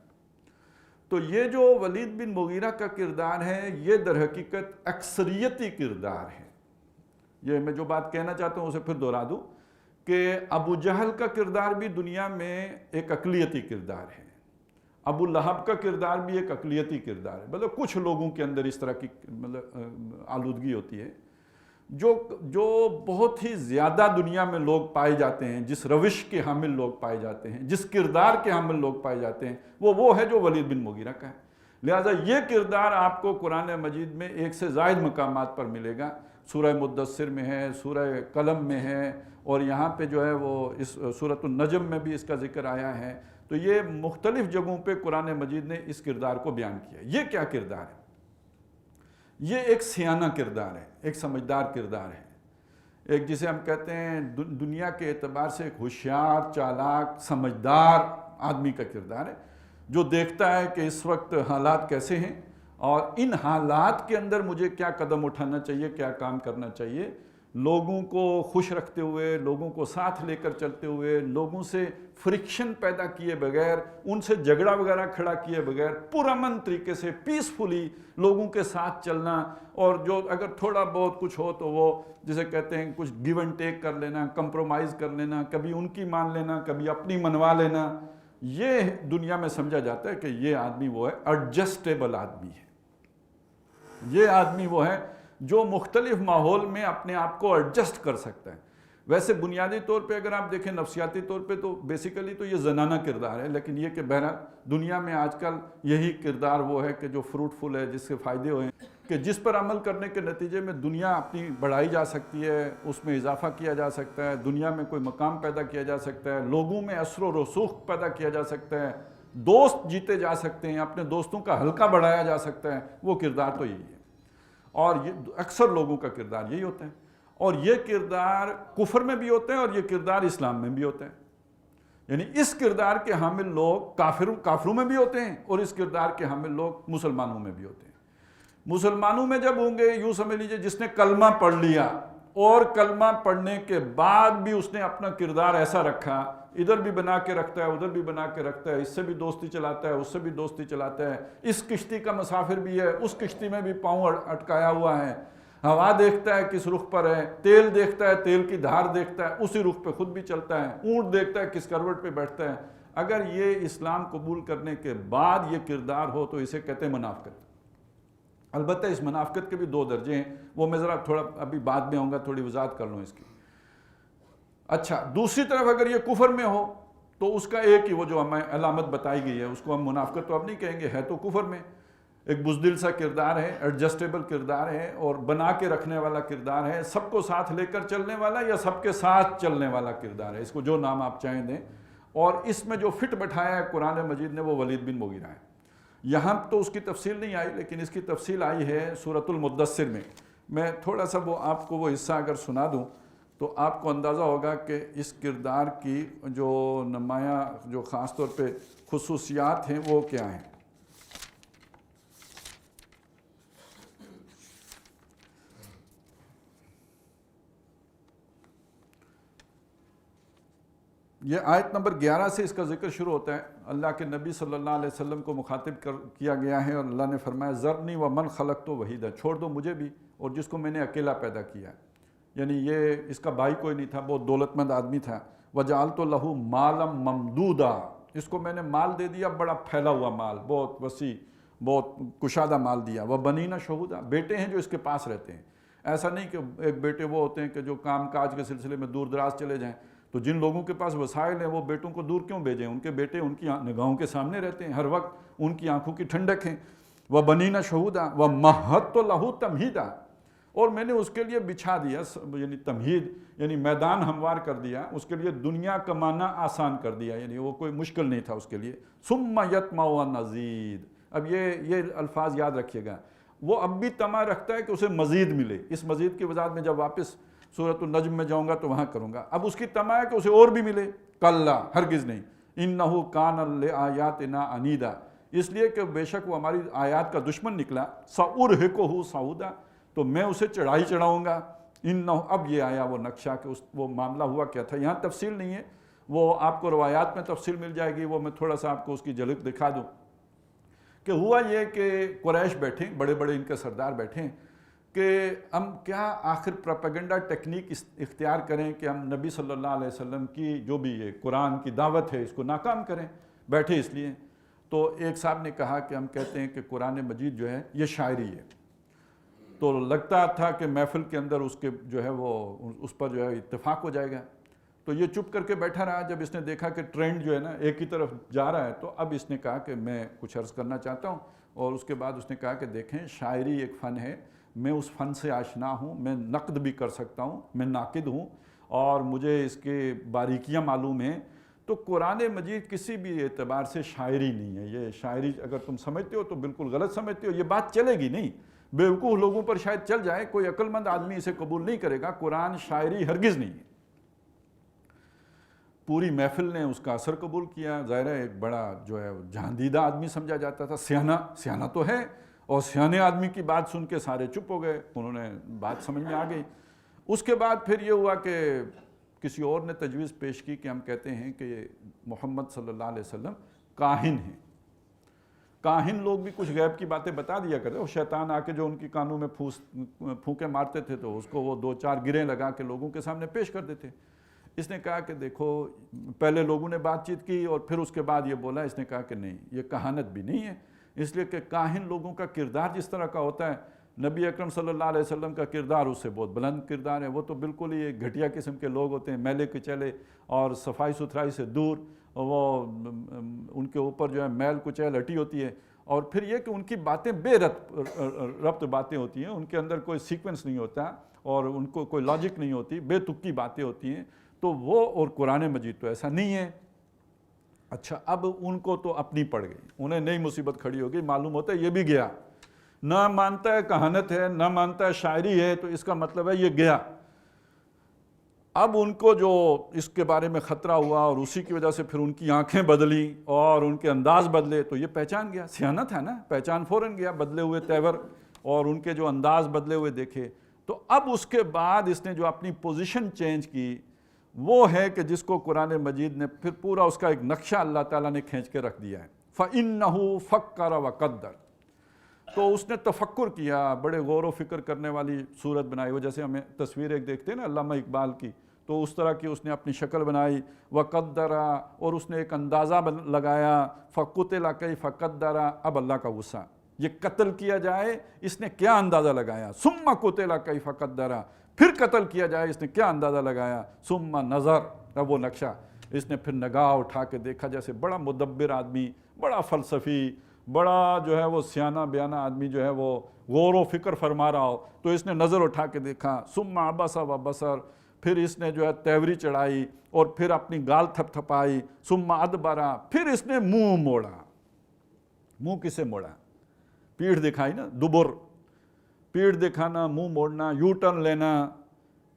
Speaker 1: تو یہ جو ولید بن مغیرہ کا کردار ہے یہ در حقیقت اکثریتی کردار ہے. یہ میں جو بات کہنا چاہتا ہوں اسے پھر دہرا دوں کہ ابو جہل کا کردار بھی دنیا میں ایک اقلیتی کردار ہے، ابو لہب کا کردار بھی ایک اقلیتی کردار ہے. مطلب کچھ لوگوں کے اندر اس طرح کی آلودگی ہوتی ہے جو بہت ہی زیادہ دنیا میں لوگ پائے جاتے ہیں، جس روش کے حامل لوگ پائے جاتے ہیں، جس کردار کے حامل لوگ پائے جاتے ہیں، وہ ہے جو ولید بن مغیرہ کا ہے. لہٰذا یہ کردار آپ کو قرآن مجید میں ایک سے زائد مقامات پر ملے گا. سورہ مدثر میں ہے، سورہ قلم میں ہے، اور یہاں پہ جو ہے وہ اس سورۃ النجم میں بھی اس کا ذکر آیا ہے. تو یہ مختلف جگہوں پہ قرآن مجید نے اس کردار کو بیان کیا. یہ کیا کردار ہے؟ یہ ایک سیانہ کردار ہے، ایک سمجھدار کردار ہے، ایک جسے ہم کہتے ہیں دنیا کے اعتبار سے ایک ہوشیار، چالاک، سمجھدار آدمی کا کردار ہے، جو دیکھتا ہے کہ اس وقت حالات کیسے ہیں اور ان حالات کے اندر مجھے کیا قدم اٹھانا چاہیے، کیا کام کرنا چاہیے، لوگوں کو خوش رکھتے ہوئے، لوگوں کو ساتھ لے کر چلتے ہوئے، لوگوں سے فرکشن پیدا کیے بغیر، ان سے جھگڑا وغیرہ کھڑا کیے بغیر، پرامن طریقے سے پیسفلی لوگوں کے ساتھ چلنا، اور جو اگر تھوڑا بہت کچھ ہو تو وہ جسے کہتے ہیں کچھ گیو اینڈ ٹیک کر لینا، کمپرومائز کر لینا، کبھی ان کی مان لینا، کبھی اپنی منوا لینا. یہ دنیا میں سمجھا جاتا ہے کہ یہ آدمی وہ ہے ایڈجسٹیبل آدمی ہے. یہ آدمی وہ ہے جو مختلف ماحول میں اپنے آپ کو ایڈجسٹ کر سکتا ہے. ویسے بنیادی طور پہ اگر آپ دیکھیں نفسیاتی طور پہ تو بیسیکلی تو یہ زنانہ کردار ہے، لیکن یہ کہ بہرحال دنیا میں آج کل یہی کردار وہ ہے کہ جو فروٹفل ہے، جس سے فائدے ہوئے ہیں، کہ جس پر عمل کرنے کے نتیجے میں دنیا اپنی بڑھائی جا سکتی ہے، اس میں اضافہ کیا جا سکتا ہے، دنیا میں کوئی مقام پیدا کیا جا سکتا ہے، لوگوں میں اثر و رسوخ پیدا کیا جا سکتا ہے، دوست جیتے جا سکتے ہیں، اپنے دوستوں کا حلقہ بڑھایا جا سکتا ہے، وہ کردار تو یہی ہے۔ اور یہ اکثر لوگوں کا کردار یہی ہوتا ہے، اور یہ کردار کفر میں بھی ہوتا ہے اور یہ کردار اسلام میں بھی ہوتا ہے۔ یعنی اس کردار کے حامل لوگ کافروں میں بھی ہوتے ہیں اور اس کردار کے حامل لوگ مسلمانوں میں بھی ہوتے ہیں۔ مسلمانوں میں جب ہوں گے، یوں سمجھ لیجئے جس نے کلمہ پڑھ لیا اور کلمہ پڑھنے کے بعد بھی اس نے اپنا کردار ایسا رکھا، ادھر بھی بنا کے رکھتا ہے، ادھر بھی بنا کے رکھتا ہے، اس سے بھی دوستی چلاتا ہے، اس سے بھی دوستی چلاتا ہے، اس کشتی کا مسافر بھی ہے، اس کشتی میں بھی پاؤں اٹکایا ہوا ہے، ہوا دیکھتا ہے کس رخ پر ہے، تیل دیکھتا ہے، تیل کی دھار دیکھتا ہے، اسی رخ پہ خود بھی چلتا ہے، اونٹ دیکھتا ہے کس کروٹ پہ بیٹھتا ہے۔ اگر یہ اسلام قبول کرنے کے بعد یہ کردار ہو تو اسے کہتے ہیں منافقت۔ البتہ اس منافقت کے بھی دو درجے ہیں، وہ میں ذرا تھوڑا ابھی بعد میں آؤں گا، تھوڑی وضاحت کر لوں اس کی۔ اچھا، دوسری طرف اگر یہ کفر میں ہو تو اس کا ایک ہی وہ جو ہمیں علامت بتائی گئی ہے، اس کو ہم منافقت تو اب نہیں کہیں گے، ہے تو کفر میں، ایک بزدل سا کردار ہے، ایڈجسٹیبل کردار ہے اور بنا کے رکھنے والا کردار ہے، سب کو ساتھ لے کر چلنے والا یا سب کے ساتھ چلنے والا کردار ہے، اس کو جو نام آپ چاہیں دیں۔ اور اس میں جو فٹ بٹھایا ہے قرآن مجید نے وہ ولید بن مغیرہ ہے۔ یہاں تو اس کی تفصیل نہیں آئی، لیکن اس کی تفصیل آئی ہے سورۃ المدثر میں۔ میں تھوڑا سا وہ آپ کو وہ حصہ اگر سنا دوں تو آپ کو اندازہ ہوگا کہ اس کردار کی جو نمایاں جو خاص طور پہ خصوصیات ہیں وہ کیا ہیں۔ یہ آیت نمبر 11 سے اس کا ذکر شروع ہوتا ہے۔ اللہ کے نبی صلی اللہ علیہ وسلم کو مخاطب کیا گیا ہے اور اللہ نے فرمایا ذرنی ومن خلقت وحیدا، چھوڑ دو مجھے بھی اور جس کو میں نے اکیلا پیدا کیا ہے۔ یعنی یہ اس کا بھائی کوئی نہیں تھا، بہت دولت مند آدمی تھا۔ وجعلت لہ مالا ممدودا، اس کو میں نے مال دے دیا، بڑا پھیلا ہوا مال، بہت وسیع، بہت کشادہ مال دیا۔ وبنین شہودا، بیٹے ہیں جو اس کے پاس رہتے ہیں۔ ایسا نہیں کہ ایک بیٹے وہ ہوتے ہیں کہ جو کام کاج کے سلسلے میں دور دراز چلے جائیں، تو جن لوگوں کے پاس وسائل ہیں وہ بیٹوں کو دور کیوں بھیجیں؟ ان کے بیٹے ان کی نگاہوں کے سامنے رہتے ہیں، ہر وقت ان کی آنکھوں کی ٹھنڈک ہیں۔ وَبَنِينَ شَهُودًا وَمَهَّدتُ لَهُ تَمْهِيدًا، اور میں نے اس کے لیے بچھا دیا، یعنی تمہید یعنی میدان ہموار کر دیا، اس کے لیے دنیا کمانا آسان کر دیا، یعنی وہ کوئی مشکل نہیں تھا اس کے لیے۔ ثُمَّ يَطْمَعُ أَنْ أَزِيدَ، اب یہ الفاظ یاد رکھیے گا، وہ اب بھی طمع رکھتا ہے کہ اسے مزید ملے۔ اس مزید کی وضاحت میں جب واپس سورۃ النجم میں جاؤں گا تو وہاں کروں گا۔ اب اس کی طمع ہے کہ اسے اور بھی ملے، کلا، ہرگز نہیں، انہ کان لآیاتنا عنیدا، اس لیے کہ بے شک وہ ہماری آیات کا دشمن نکلا۔ سأرہقہ صعودا، تو میں اسے چڑھائی چڑھاؤں گا۔ انہ، اب یہ آیا وہ نقشہ کہ وہ معاملہ ہوا کیا تھا، یہاں تفصیل نہیں ہے، وہ آپ کو روایات میں تفصیل مل جائے گی، وہ میں تھوڑا سا آپ کو اس کی جھلک دکھا دوں کہ ہوا یہ کہ قریش بیٹھے، بڑے بڑے ان کے سردار بیٹھے کہ ہم کیا آخر پروپیگنڈا ٹیکنیک اختیار کریں کہ ہم نبی صلی اللہ علیہ وسلم کی جو بھی یہ قرآن کی دعوت ہے اس کو ناکام کریں، بیٹھے اس لیے۔ تو ایک صاحب نے کہا کہ ہم کہتے ہیں کہ قرآن مجید جو ہے یہ شاعری ہے، تو لگتا تھا کہ محفل کے اندر اس کے جو ہے وہ اس پر جو ہے اتفاق ہو جائے گا، تو یہ چپ کر کے بیٹھا رہا۔ جب اس نے دیکھا کہ ٹرینڈ جو ہے نا ایک ہی طرف جا رہا ہے، تو اب اس نے کہا کہ میں کچھ عرض کرنا چاہتا ہوں، اور اس کے بعد اس نے کہا کہ دیکھیں شاعری ایک فن ہے، میں اس فن سے آشنا ہوں، میں نقد بھی کر سکتا ہوں، میں ناقد ہوں اور مجھے اس کے باریکیاں معلوم ہیں۔ تو قرآن مجید کسی بھی اعتبار سے شاعری نہیں ہے، یہ شاعری اگر تم سمجھتے ہو تو بالکل غلط سمجھتے ہو، یہ بات چلے گی نہیں، بیوقوف لوگوں پر شاید چل جائے، کوئی عقل مند آدمی اسے قبول نہیں کرے گا۔ قرآن شاعری ہرگز نہیں ہے۔ پوری محفل نے اس کا اثر قبول کیا، ظاہر ہے ایک بڑا جو ہے جہاندیدہ آدمی سمجھا جاتا تھا، سیانہ تو ہے، اور سیانے آدمی کی بات سن کے سارے چپ ہو گئے، انہوں نے بات سمجھ میں آ گئی۔ اس کے بعد پھر یہ ہوا کہ کسی اور نے تجویز پیش کی کہ ہم کہتے ہیں کہ محمد صلی اللہ علیہ وسلم کاہن ہیں۔ کاہن لوگ بھی کچھ غیب کی باتیں بتا دیا کرتے، وہ شیطان آ کے جو ان کی کانوں میں پھونکے مارتے تھے تو اس کو وہ 2-4 گریں لگا کے لوگوں کے سامنے پیش کر دیتے۔ اس نے کہا کہ دیکھو، پہلے لوگوں نے بات چیت کی اور پھر اس کے بعد یہ بولا، اس نے کہا کہ نہیں، یہ کہانت بھی نہیں ہے، اس لیے کہ کاہن لوگوں کا کردار جس طرح کا ہوتا ہے نبی اکرم صلی اللہ علیہ وسلم کا کردار اس سے بہت بلند کردار ہے. وہ تو بالکل ہی ایک گھٹیا قسم کے لوگ ہوتے ہیں, میلے کچیلے اور صفائی ستھرائی سے دور, وہ ان کے اوپر جو ہے میل کچیل ہٹی ہوتی ہے, اور پھر یہ کہ ان کی باتیں بے ربط باتیں ہوتی ہیں, ان کے اندر کوئی سیکوینس نہیں ہوتا اور ان کو کوئی لاجک نہیں ہوتی, بے تکی باتیں ہوتی ہیں. تو وہ اور قرآن مجید تو ایسا نہیں ہے. اچھا, اب ان کو تو اپنی پڑ گئی, انہیں نئی مصیبت کھڑی ہو گئی, معلوم ہوتا ہے یہ بھی گیا, نہ مانتا ہے کہانت ہے, نہ مانتا ہے شاعری ہے, تو اس کا مطلب ہے یہ گیا. اب ان کو جو اس کے بارے میں خطرہ ہوا اور اسی کی وجہ سے پھر ان کی آنکھیں بدلی اور ان کے انداز بدلے, تو یہ پہچان گیا, سیانت ہے نا, پہچان فوراً گیا, بدلے ہوئے تیور اور ان کے جو انداز بدلے ہوئے دیکھے. تو اب اس کے بعد اس نے جو اپنی پوزیشن چینج کی وہ ہے کہ جس کو قرآن مجید نے پھر پورا اس کا ایک نقشہ اللہ تعالیٰ نے کھینچ کے رکھ دیا ہے. فَإِنَّهُ فَكَّرَ وَقَدَّرَ, تو اس نے تفکر کیا, بڑے غور و فکر کرنے والی صورت بنائی. وہ جیسے ہمیں تصویر ایک دیکھتے ہیں نا علامہ اقبال کی, تو اس طرح کی اس نے اپنی شکل بنائی. وَقَدَّرَ, اور اس نے ایک اندازہ لگایا. فَقُتِلَ كَيْفَ قَدَّرَ, اب اللہ کا غصہ, یہ قتل کیا جائے اس نے کیا اندازہ لگایا. ثُمَّ قُتِلَ كَيْفَ قَدَّرَ, پھر قتل کیا جائے اس نے کیا اندازہ لگایا. ثُمَّ نَظَرَ, اب وہ نقشہ اس نے پھر نگاہ اٹھا کے دیکھا, جیسے بڑا مدبر آدمی, بڑا فلسفی, بڑا جو ہے وہ سیانہ بیانہ آدمی جو ہے وہ غور و فکر فرما رہا ہو, تو اس نے نظر اٹھا کے دیکھا. ثُمَّ عَبَسَ وَبَصَرَ, پھر اس نے جو ہے تیوری چڑھائی اور پھر اپنی گال تھپ تھپائی. ثُمَّ أَدْبَرَ, پھر اس نے منہ موڑا. منہ کسے موڑا؟ پیٹھ دکھائی نا, دبر, پیٹھ دکھانا, منہ موڑنا, یو ٹرن لینا.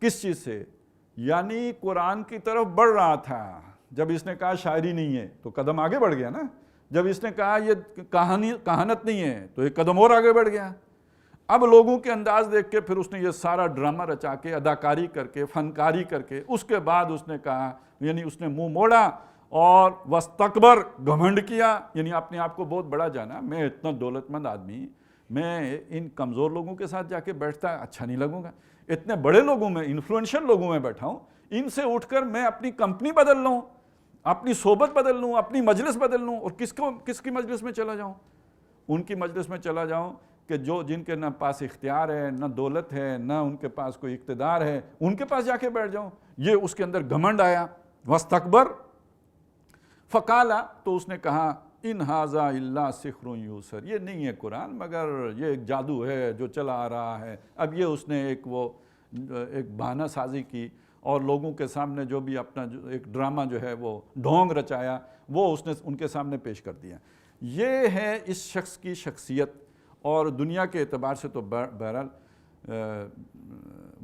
Speaker 1: کس چیز سے؟ یعنی قرآن کی طرف بڑھ رہا تھا. جب اس نے کہا شاعری نہیں ہے تو قدم آگے بڑھ گیا نا. جب اس نے کہا یہ کہانت نہیں ہے تو ایک قدم اور آگے بڑھ گیا. اب لوگوں کے انداز دیکھ کے پھر اس نے یہ سارا ڈرامہ رچا کے, اداکاری کر کے, فنکاری کر کے, اس کے بعد اس نے کہا, یعنی اس نے منہ موڑا اور وَاسْتَكْبَرَ, گھمنڈ کیا, یعنی اپنے آپ کو بہت بڑا جانا. میں اتنا دولت مند آدمی, میں ان کمزور لوگوں کے ساتھ جا کے بیٹھتا اچھا نہیں لگوں گا. اتنے بڑے لوگوں میں, انفلوئنشل لوگوں میں بیٹھا ہوں, ان سے اٹھ کر میں اپنی کمپنی بدل لوں, اپنی صحبت بدل لوں, اپنی مجلس بدل لوں, اور کس کی مجلس میں چلا جاؤں؟ ان کی مجلس میں چلا جاؤں کہ جن کے نہ پاس اختیار ہے, نہ دولت ہے, نہ ان کے پاس کوئی اقتدار ہے, ان کے پاس جا کے بیٹھ جاؤں. یہ اس کے اندر گھمنڈ آیا. وَاسْتَكْبَرَ فَقَالَ, تو اس نے کہا ان ھذا الا سحر یوسر, یہ نہیں ہے قرآن مگر یہ ایک جادو ہے جو چلا آ رہا ہے. اب یہ اس نے ایک بہانہ سازی کی اور لوگوں کے سامنے جو بھی اپنا ایک ڈرامہ جو ہے وہ ڈھونگ رچایا, وہ اس نے ان کے سامنے پیش کر دیا. یہ ہے اس شخص کی شخصیت. اور دنیا کے اعتبار سے تو بہرحال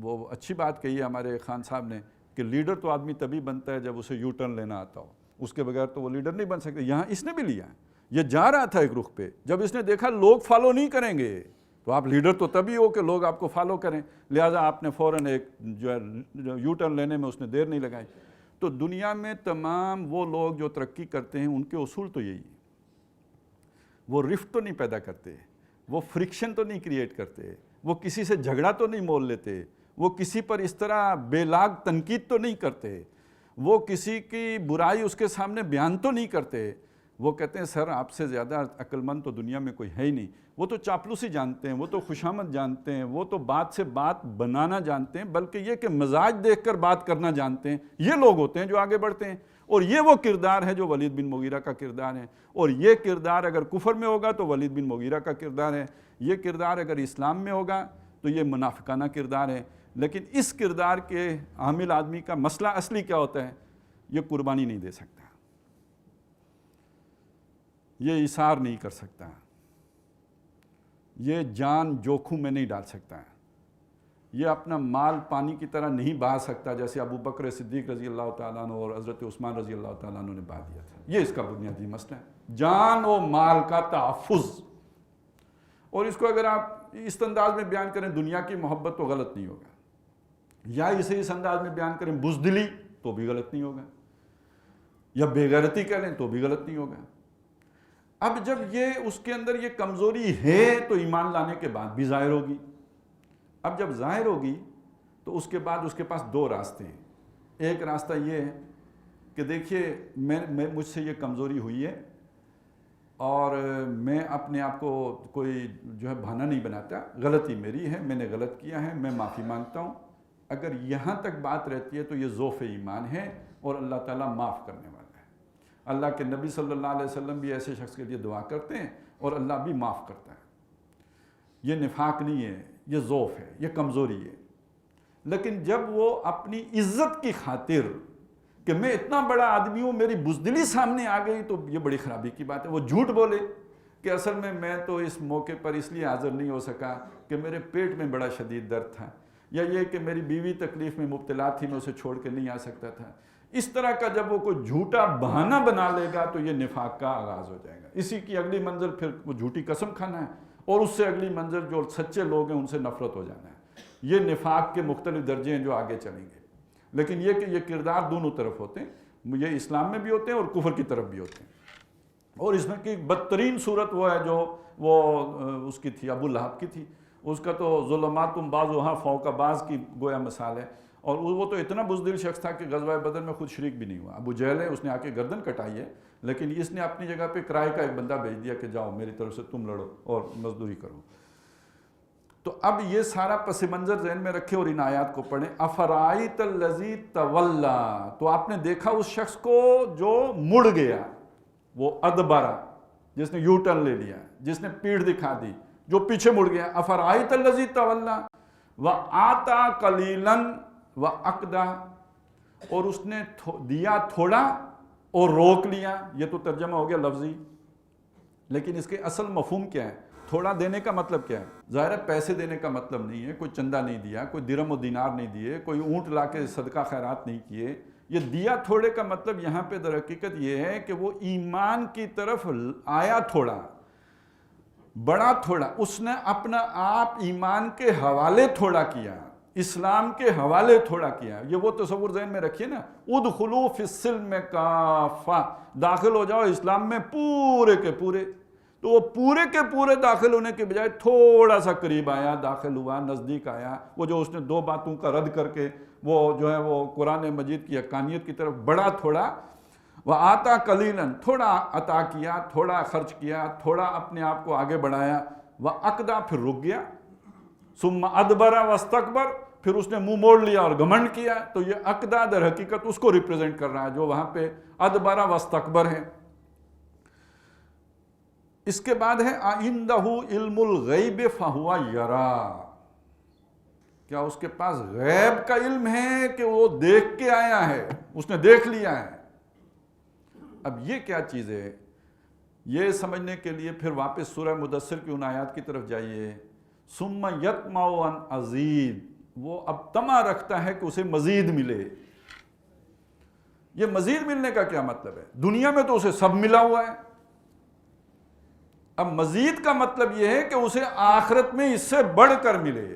Speaker 1: وہ اچھی بات کہی ہے ہمارے خان صاحب نے کہ لیڈر تو آدمی تبھی بنتا ہے جب اسے یو ٹرن لینا آتا ہو, اس کے بغیر تو وہ لیڈر نہیں بن سکتے. یہاں اس نے بھی لیا, یہ جا رہا تھا ایک رخ پہ, جب اس نے دیکھا لوگ فالو نہیں کریں گے تو آپ لیڈر تو تبھی ہو کہ لوگ آپ کو فالو کریں, لہٰذا آپ نے فوراً ایک جو ہے یو ٹرن لینے میں اس نے دیر نہیں لگائی. تو دنیا میں تمام وہ لوگ جو ترقی کرتے ہیں ان کے اصول تو یہی ہیں. وہ رفٹ تو نہیں پیدا کرتے, وہ فرکشن تو نہیں کریٹ کرتے, وہ کسی سے جھگڑا تو نہیں مول لیتے, وہ کسی پر اس طرح بے لاگ تنقید تو نہیں کرتے, وہ کسی کی برائی اس کے سامنے بیان تو نہیں کرتے. وہ کہتے ہیں سر آپ سے زیادہ عقل مند تو دنیا میں کوئی ہے ہی نہیں. وہ تو چاپلوسی جانتے ہیں, وہ تو خوشامد جانتے ہیں, وہ تو بات سے بات بنانا جانتے ہیں, بلکہ یہ کہ مزاج دیکھ کر بات کرنا جانتے ہیں. یہ لوگ ہوتے ہیں جو آگے بڑھتے ہیں. اور یہ وہ کردار ہے جو ولید بن مغیرہ کا کردار ہے. اور یہ کردار اگر کفر میں ہوگا تو ولید بن مغیرہ کا کردار ہے. یہ کردار اگر اسلام میں ہوگا تو یہ منافقانہ کردار ہے. لیکن اس کردار کے حامل آدمی کا مسئلہ اصلی کیا ہوتا ہے؟ یہ قربانی نہیں دے سکتا, یہ ایثار نہیں کر سکتا, یہ جان جوکھوں میں نہیں ڈال سکتا, یہ اپنا مال پانی کی طرح نہیں بہا سکتا جیسے ابو بکر صدیق رضی اللہ تعالیٰ عنہ اور حضرت عثمان رضی اللہ تعالیٰ عنہ نے بہا دیا تھا. یہ اس کا بنیادی مسئلہ ہے, جان و مال کا تحفظ. اور اس کو اگر آپ اس انداز میں بیان کریں دنیا کی محبت تو غلط نہیں ہوگا, یا اسے اس انداز میں بیان کریں بزدلی تو بھی غلط نہیں ہوگا, یا بے غیرتی کہہ لیں تو بھی غلط نہیں ہوگا. اب جب یہ اس کے اندر یہ کمزوری ہے تو ایمان لانے کے بعد بھی ظاہر ہوگی. اب جب ظاہر ہوگی تو اس کے بعد اس کے پاس دو راستے ہیں. ایک راستہ یہ ہے کہ دیکھیے مجھ سے یہ کمزوری ہوئی ہے اور میں اپنے آپ کو کوئی جو ہے بہانہ نہیں بناتا، غلطی میری ہے، میں نے غلط کیا ہے، میں معافی مانگتا ہوں. اگر یہاں تک بات رہتی ہے تو یہ ضعف ایمان ہے اور اللہ تعالیٰ معاف کرنے والا ہے. اللہ کے نبی صلی اللہ علیہ وسلم بھی ایسے شخص کے لیے دعا کرتے ہیں اور اللہ بھی معاف کرتا ہے. یہ نفاق نہیں ہے، یہ ضعف ہے، یہ کمزوری ہے. لیکن جب وہ اپنی عزت کی خاطر کہ میں اتنا بڑا آدمی ہوں، میری بزدلی سامنے آ گئی، تو یہ بڑی خرابی کی بات ہے. وہ جھوٹ بولے کہ اصل میں تو اس موقع پر اس لیے حاضر نہیں ہو سکا کہ میرے پیٹ میں بڑا شدید درد تھا، یا یہ کہ میری بیوی تکلیف میں مبتلا تھی، میں اسے چھوڑ کے نہیں آ سکتا تھا. اس طرح کا جب وہ کوئی جھوٹا بہانہ بنا لے گا تو یہ نفاق کا آغاز ہو جائے گا. اسی کی اگلی منزل پھر وہ جھوٹی قسم کھانا ہے، اور اس سے اگلی منزل جو سچے لوگ ہیں ان سے نفرت ہو جانا ہے. یہ نفاق کے مختلف درجے ہیں جو آگے چلیں گے. لیکن یہ کہ یہ کردار دونوں طرف ہوتے ہیں، یہ اسلام میں بھی ہوتے ہیں اور کفر کی طرف بھی ہوتے ہیں. اور اس میں کی بدترین صورت وہ ہے جو وہ اس کی تھی، ابو لہب کی تھی. اس کا تو ظلمات بعضها فوق بعض کی گویا مثال ہے. اور وہ تو اتنا بزدل شخص تھا کہ غزوہ بدر میں خود شریک بھی نہیں ہوا. ابو جہل ہے، اس نے آ کے گردن کٹائی ہے، لیکن اس نے اپنی جگہ پہ کرائے کا ایک بندہ بھیج دیا کہ جاؤ میری طرف سے تم لڑو اور مزدوری کرو. تو اب یہ سارا پس منظر ذہن میں رکھے اور ان آیات کو پڑھیں. افرائیت الذی تولا، تو آپ نے دیکھا اس شخص کو جو مڑ گیا، وہ ادبرا، جس نے یو ٹرن لے لیا، جس نے پیٹھ دکھا دی، جو پیچھے مڑ گیا. افرائیت الذی تولا وآتا قلیلا واکدا، اور اس نے دیا تھوڑا اور روک لیا. یہ تو ترجمہ ہو گیا لفظی، لیکن اس کے اصل مفہوم کیا ہے؟ تھوڑا دینے کا مطلب کیا ہے؟ ظاہر ہے پیسے دینے کا مطلب نہیں ہے، کوئی چندہ نہیں دیا، کوئی درہم و دینار نہیں دیے، کوئی اونٹ لا کے صدقہ خیرات نہیں کیے. یہ دیا تھوڑے کا مطلب یہاں پہ در حقیقت یہ ہے کہ وہ ایمان کی طرف آیا تھوڑا، بڑا تھوڑا. اس نے اپنا آپ ایمان کے حوالے تھوڑا کیا، اسلام کے حوالے تھوڑا کیا. یہ وہ تصور ذہن میں رکھیے نا، ادخلوا فی السلم کافہ، داخل ہو جاؤ اسلام میں پورے کے پورے. تو وہ پورے کے پورے داخل ہونے کے بجائے تھوڑا سا قریب آیا، داخل ہوا، نزدیک آیا. وہ جو اس نے دو باتوں کا رد کر کے وہ جو ہے وہ قرآن مجید کی حقانیت کی طرف بڑا تھوڑا. وہ آتا قلیلاً، تھوڑا عطا کیا، تھوڑا خرچ کیا، تھوڑا اپنے آپ کو آگے بڑھایا. وہ اقدا، پھر رک گیا. ثم ادبر واستکبر، پھر اس نے منہ موڑ لیا اور گھمنڈ کیا. تو یہ اقدا در حقیقت اس کو ریپرزینٹ کر رہا ہے جو وہاں پہ ادبر واستکبر ہے. اس کے بعد ہے عنده علم الغیب فہو یرا، کیا اس کے پاس غیب کا علم ہے کہ وہ دیکھ کے آیا ہے، اس نے دیکھ لیا ہے. اب یہ کیا چیز ہے؟ یہ سمجھنے کے لیے پھر واپس سورہ مدثر کی ان آیات کی طرف جائیے. ثم یطمع ان ازید، وہ اب طمع رکھتا ہے کہ اسے مزید ملے. یہ مزید ملنے کا کیا مطلب ہے؟ دنیا میں تو اسے سب ملا ہوا ہے. اب مزید کا مطلب یہ ہے کہ اسے آخرت میں اس سے بڑھ کر ملے.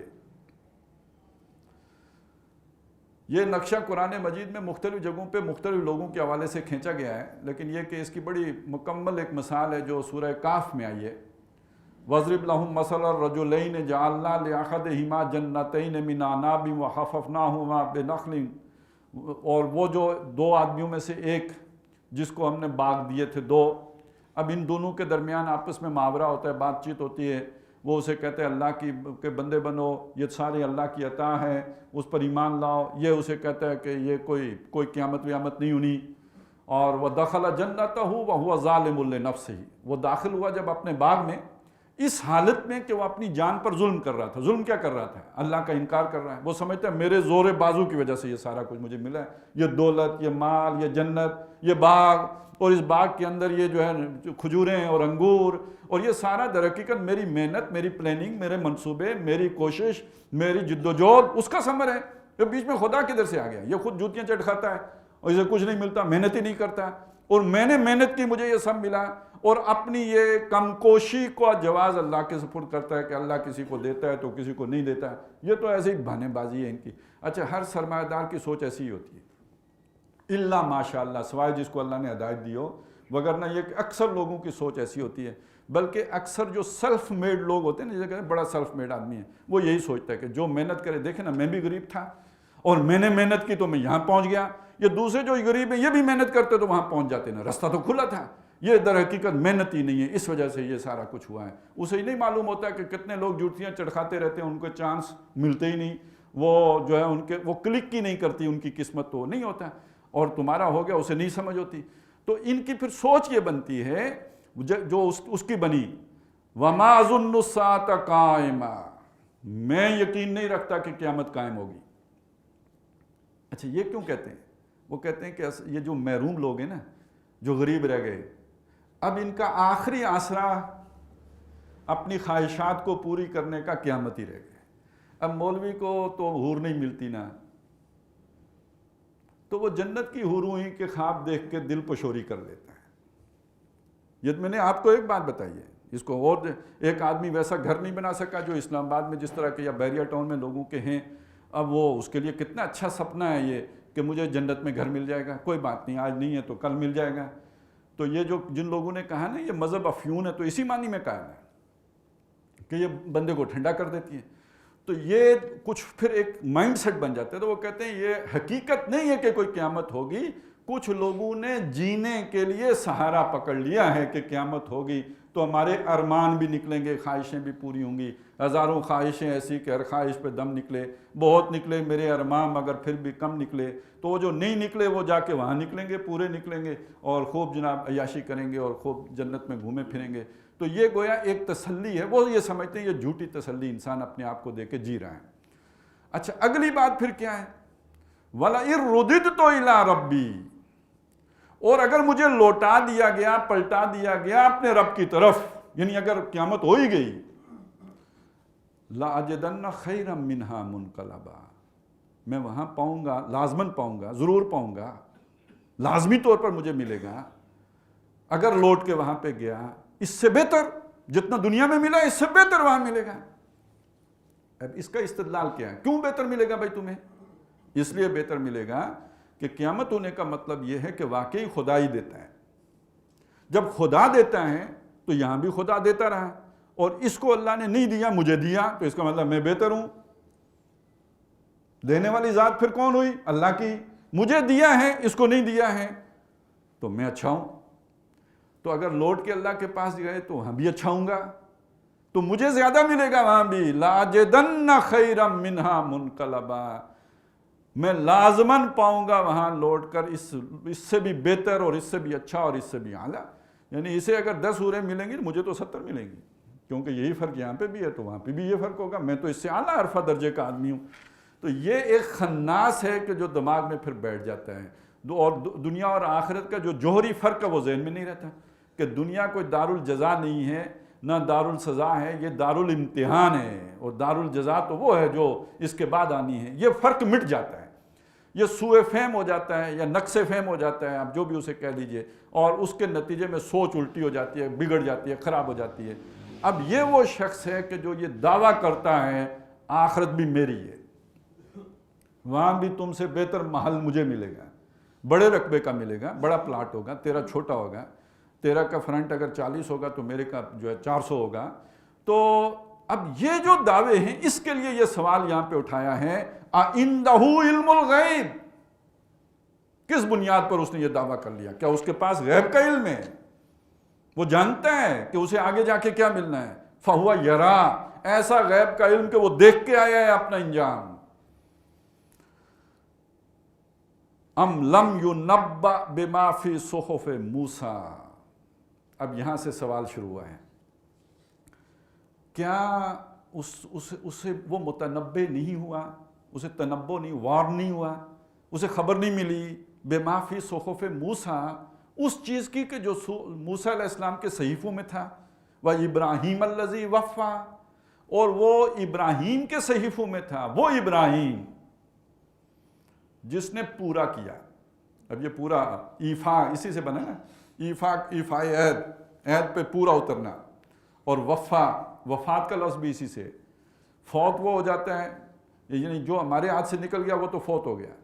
Speaker 1: یہ نقشہ قرآن مجید میں مختلف جگہوں پہ مختلف لوگوں کے حوالے سے کھینچا گیا ہے، لیکن یہ کہ اس کی بڑی مکمل ایک مثال ہے جو سورہ کاف میں آئی ہے. وَاضْرِبْ لَهُم مَثَلَ الرَّجُلَيْنِ جَعَلْنَا لِأَحَدِهِمَا جَنَّتَيْنِ مِنْ أَعْنَابٍ وَحَفَفْنَاهُمَا بِنَخْلٍ، اور وہ جو دو آدمیوں میں سے ایک جس کو ہم نے باغ دیے تھے دو، اب ان دونوں کے درمیان آپس میں محاورہ ہوتا ہے، بات چیت ہوتی ہے. وہ اسے کہتے ہیں اللہ کے بندے بنو، یہ سارے اللہ کی عطا ہے، اس پر ایمان لاؤ. یہ اسے کہتا ہے کہ یہ کوئی قیامت ویامت نہیں ہونی. اور وہ دخل جنتہ وہو ظالم لنفسہ، وہ داخل ہوا جب اپنے باغ میں اس حالت میں کہ وہ اپنی جان پر ظلم کر رہا تھا. ظلم کیا کر رہا تھا؟ اللہ کا انکار کر رہا ہے. وہ سمجھتا ہے میرے زور بازو کی وجہ سے یہ سارا کچھ مجھے ملا ہے، یہ دولت، یہ مال، یہ جنت، یہ باغ، اور اس باغ کے اندر یہ جو ہے کھجوریں اور انگور، اور یہ سارا در حقیقت میری محنت، میری پلاننگ، میرے منصوبے، میری کوشش، میری جد و جہد، اس کا ثمر ہے. یہ بیچ میں خدا کدھر سے آ گیا؟ یہ خود جوتیاں چٹ کھاتا ہے اور اسے کچھ نہیں ملتا، محنت ہی نہیں کرتا، اور میں نے محنت کی مجھے یہ سب ملا. اور اپنی یہ کم کوشی کو جواز اللہ کے سپرد کرتا ہے کہ اللہ کسی کو دیتا ہے تو کسی کو نہیں دیتا ہے. یہ تو ایسے ہی بہانے بازی ہے ان کی. اچھا، ہر سرمایہ دار کی سوچ ایسی ہی ہوتی ہے، اللہ ماشاء اللہ، سوائے جس کو اللہ نے ہدایت دی ہو، وگرنہ یہ کہ اکثر لوگوں کی سوچ ایسی ہوتی ہے. بلکہ اکثر جو سیلف میڈ لوگ ہوتے ہیں نا، جیسے کہتے ہیں بڑا سیلف میڈ آدمی ہے، وہ یہی سوچتا ہے کہ جو محنت کرے، دیکھیں نا میں بھی غریب تھا اور میں نے محنت کی تو میں یہاں پہنچ گیا. یہ دوسرے جو غریب ہیں یہ بھی محنت کرتے تو وہاں پہنچ جاتے نا، راستہ تو کھلا تھا. یہ در حقیقت محنت ہی نہیں ہے، اس وجہ سے یہ سارا کچھ ہوا ہے. اسے ہی نہیں معلوم ہوتا کہ کتنے لوگ جوتیاں چڑھاتے رہتے ہیں، ان کو چانس ملتے ہی نہیں، وہ جو ہے وہ کلک ہی نہیں کرتی ان کی قسمت، تو نہیں ہوتا. اور تمہارا ہو گیا اسے نہیں سمجھ ہوتی. تو ان کی پھر سوچ یہ بنتی ہے جو اس کی بنی، وَمَا أَظُنُّ السَّاعَةَ قَائِمَةً، میں یقین نہیں رکھتا کہ قیامت قائم ہوگی. اچھا یہ کیوں کہتے ہیں؟ وہ کہتے ہیں کہ یہ جو محروم لوگ ہیں نا، جو غریب رہ گئے، اب ان کا آخری آسرا اپنی خواہشات کو پوری کرنے کا قیامت ہی رہ گئے. اب مولوی کو تو حور نہیں ملتی نا، تو وہ جنت کی حوروں ہی کے خواب دیکھ کے دل پشوری کر لیتا ہے. یہ میں نے آپ کو ایک بات بتائی ہے، اس کو اور ایک آدمی ویسا گھر نہیں بنا سکا جو اسلام آباد میں جس طرح کے یا بیریا ٹاؤن میں لوگوں کے ہیں. اب وہ اس کے لیے کتنا اچھا سپنا ہے یہ کہ مجھے جنت میں گھر مل جائے گا، کوئی بات نہیں، آج نہیں ہے تو کل مل جائے گا. تو یہ جو جن لوگوں نے کہا نا یہ مذہب افیون ہے، تو اسی معنی میں قائم ہے کہ یہ بندے کو ٹھنڈا کر دیتی ہے. تو یہ کچھ پھر ایک مائنڈ سیٹ بن جاتا ہے. تو وہ کہتے ہیں یہ حقیقت نہیں ہے کہ کوئی قیامت ہوگی، کچھ لوگوں نے جینے کے لیے سہارا پکڑ لیا ہے کہ قیامت ہوگی تو ہمارے ارمان بھی نکلیں گے، خواہشیں بھی پوری ہوں گی. ہزاروں خواہشیں ایسی کہ ہر خواہش پہ دم نکلے، بہت نکلے میرے ارمان مگر پھر بھی کم نکلے. تو وہ جو نہیں نکلے وہ جا کے وہاں نکلیں گے، پورے نکلیں گے اور خوب جناب عیاشی کریں گے اور خوب جنت میں گھومے پھریں گے. تو یہ گویا ایک تسلی ہے، وہ یہ سمجھتے ہیں یہ جھوٹی تسلی انسان اپنے آپ کو دے کے جی رہا ہے. اچھا اگلی بات پھر کیا ہے؟ وَلَئِن رُدِدْتُ إِلَىٰ رَبِّي، اور اگر مجھے لوٹا دیا گیا، پلٹا دیا گیا اپنے رب کی طرف، یعنی اگر قیامت ہو ہی گئی، لَأَجِدَنَّ خَيْرًا مِّنْهَا مُنْقَلَبًا، میں وہاں پاؤں گا، لازماً پاؤں گا، ضرور پاؤں گا، لازمی طور پر مجھے ملے گا اگر لوٹ کے وہاں پہ گیا، اس سے بہتر جتنا دنیا میں ملا اس سے بہتر وہاں ملے گا. اب اس کا استدلال کیا ہے؟ کیوں بہتر ملے گا بھائی تمہیں؟ اس لیے بہتر ملے گا کہ قیامت ہونے کا مطلب یہ ہے کہ واقعی خدا ہی دیتا ہے. جب خدا دیتا ہے تو یہاں بھی خدا دیتا رہا، اور اس کو اللہ نے نہیں دیا مجھے دیا، تو اس کا مطلب میں بہتر ہوں. دینے والی ذات پھر کون ہوئی؟ اللہ کی. مجھے دیا ہے اس کو نہیں دیا ہے تو میں اچھا ہوں. تو اگر لوٹ کے اللہ کے پاس گئے تو وہاں بھی اچھا ہوں گا، تو مجھے زیادہ ملے گا وہاں بھی. لَأَجِدَنَّ خَيْرًا مِّنْهَا مُنْقَلَبًا، میں لازماً پاؤں گا وہاں لوٹ کر اس سے بھی بہتر اور اس سے بھی اچھا اور اس سے بھی اعلیٰ. یعنی اسے اگر 10 حوریں ملیں گی مجھے تو 70 ملیں گی، کیونکہ یہی فرق یہاں پہ بھی ہے تو وہاں پہ بھی یہ فرق ہوگا، میں تو اس سے اعلیٰ عرفہ درجے کا آدمی ہوں. تو یہ ایک خناس ہے کہ جو دماغ میں پھر بیٹھ جاتا ہے. اور دنیا اور آخرت کا جو جوہری فرق ہے وہ ذہن میں نہیں رہتا کہ دنیا کوئی دارالجزا نہیں ہے، نہ دارالسزا ہے، یہ دارالامتحان ہے. اور دارالجزا تو وہ ہے جو اس کے بعد آنی ہے. یہ فرق مٹ جاتا ہے، یہ سوء فہم ہو جاتا ہے یا نقص فہم ہو جاتا ہے، آپ جو بھی اسے کہہ لیجئے، اور اس کے نتیجے میں سوچ الٹی ہو جاتی ہے، بگڑ جاتی ہے، خراب ہو جاتی ہے. اب یہ وہ شخص ہے کہ جو یہ دعویٰ کرتا ہے آخرت بھی میری ہے، وہاں بھی تم سے بہتر محل مجھے ملے گا، بڑے رقبے کا ملے گا، بڑا پلاٹ ہوگا، تیرا چھوٹا ہوگا، تیرا کا فرنٹ اگر 40 ہوگا تو میرے کا جو ہے 400 ہوگا. تو اب یہ جو دعوے ہیں اس کے لیے یہ سوال یہاں پہ اٹھایا ہے، أَعِندَهُ عِلْمُ الْغَيْبِ، کس بنیاد پر اس نے یہ دعویٰ کر لیا؟ کیا اس کے پاس غیب کا علم ہے؟ وہ جانتا ہے کہ اسے آگے جا کے کیا ملنا ہے. فَهُوَ يَرَى، ایسا غیب کا علم کہ وہ دیکھ کے آیا ہے اپنا انجام. ام لم يُنَبَّأْ بِمَا فِي صُحُفِ موسیٰ، اب یہاں سے سوال شروع ہوا ہے، کیا اسے وہ متنبع نہیں ہوا، اسے تنبؤ نہیں، وارن نہیں ہوا، اسے خبر نہیں ملی بِمَا فِي صُحُفِ موسیٰ، اس چیز کی کہ جو موسیٰ علیہ السلام کے صحیفوں میں تھا. وَإِبْرَاهِيمَ الَّذِي وَفَّى، اور وہ ابراہیم کے صحیفوں میں تھا، وہ ابراہیم جس نے پورا کیا. اب یہ پورا ایفا اسی سے بنا نا، ایفا عہد، عہد پہ پورا اترنا، اور وفات کا لفظ بھی اسی سے. فوت وہ ہو جاتا ہے، یعنی جو ہمارے ہاتھ سے نکل گیا وہ تو فوت ہو گیا.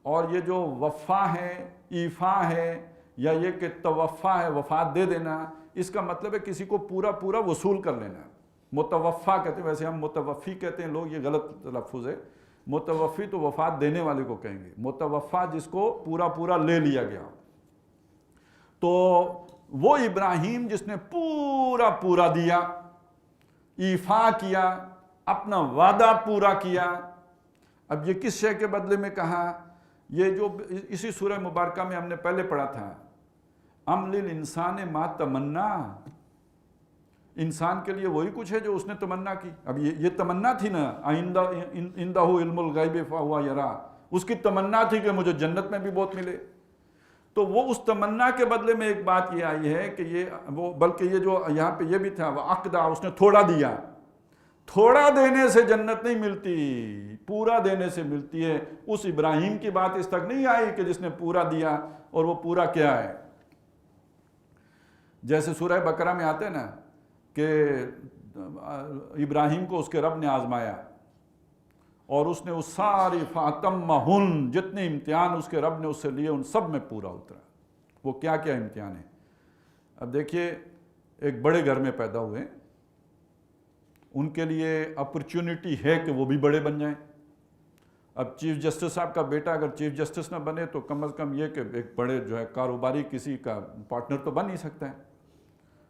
Speaker 1: اور یہ جو وفا ہے، ایفا ہے، یا یہ کہ توفا ہے، وفات دے دینا، اس کا مطلب ہے کسی کو پورا پورا وصول کر لینا. متوفا کہتے ہیں، ویسے ہم متوفی کہتے ہیں لوگ، یہ غلط تلفظ ہے. متوفی تو وفات دینے والے کو کہیں گے، متوفا جس کو پورا پورا لے لیا گیا. تو وہ ابراہیم جس نے پورا دیا، ایفا کیا، اپنا وعدہ پورا کیا۔ اب یہ کس شے کے بدلے میں کہا؟ یہ جو اسی سورہ مبارکہ میں ہم نے پہلے پڑھا تھا، ام للانسان ما تمنا، انسان کے لیے وہی کچھ ہے جو اس نے تمنا کی۔ اب یہ تمنا تھی نا، عندہ علم الغیب فہو یرا، اس کی تمنا تھی کہ مجھے جنت میں بھی بہت ملے۔ تو وہ اس تمنا کے بدلے میں ایک بات یہ آئی ہے کہ بلکہ یہ جو یہاں پہ یہ بھی تھا وعقدہ، اس نے تھوڑا دیا۔ تھوڑا دینے سے جنت نہیں ملتی، پورا دینے سے ملتی ہے۔ اس ابراہیم کی بات اس تک نہیں آئی کہ جس نے پورا دیا، اور وہ پورا کیا ہے؟ جیسے سورہ بقرہ میں آتے ہیں نا کہ ابراہیم کو اس کے رب نے آزمایا، اور اس نے اس ساری فاتمہن، جتنے امتحان اس کے رب نے اس سے لیے ان سب میں پورا اترا۔ وہ کیا کیا امتحان ہے؟ اب دیکھیے، ایک بڑے گھر میں پیدا ہوئے، ان کے لیے اپرچونٹی ہے کہ وہ بھی بڑے بن جائیں۔ اب چیف جسٹس صاحب کا بیٹا اگر چیف جسٹس نہ بنے تو کم از کم یہ کہ ایک بڑے جو ہے کاروباری کسی کا پارٹنر تو بن ہی سکتا ہے،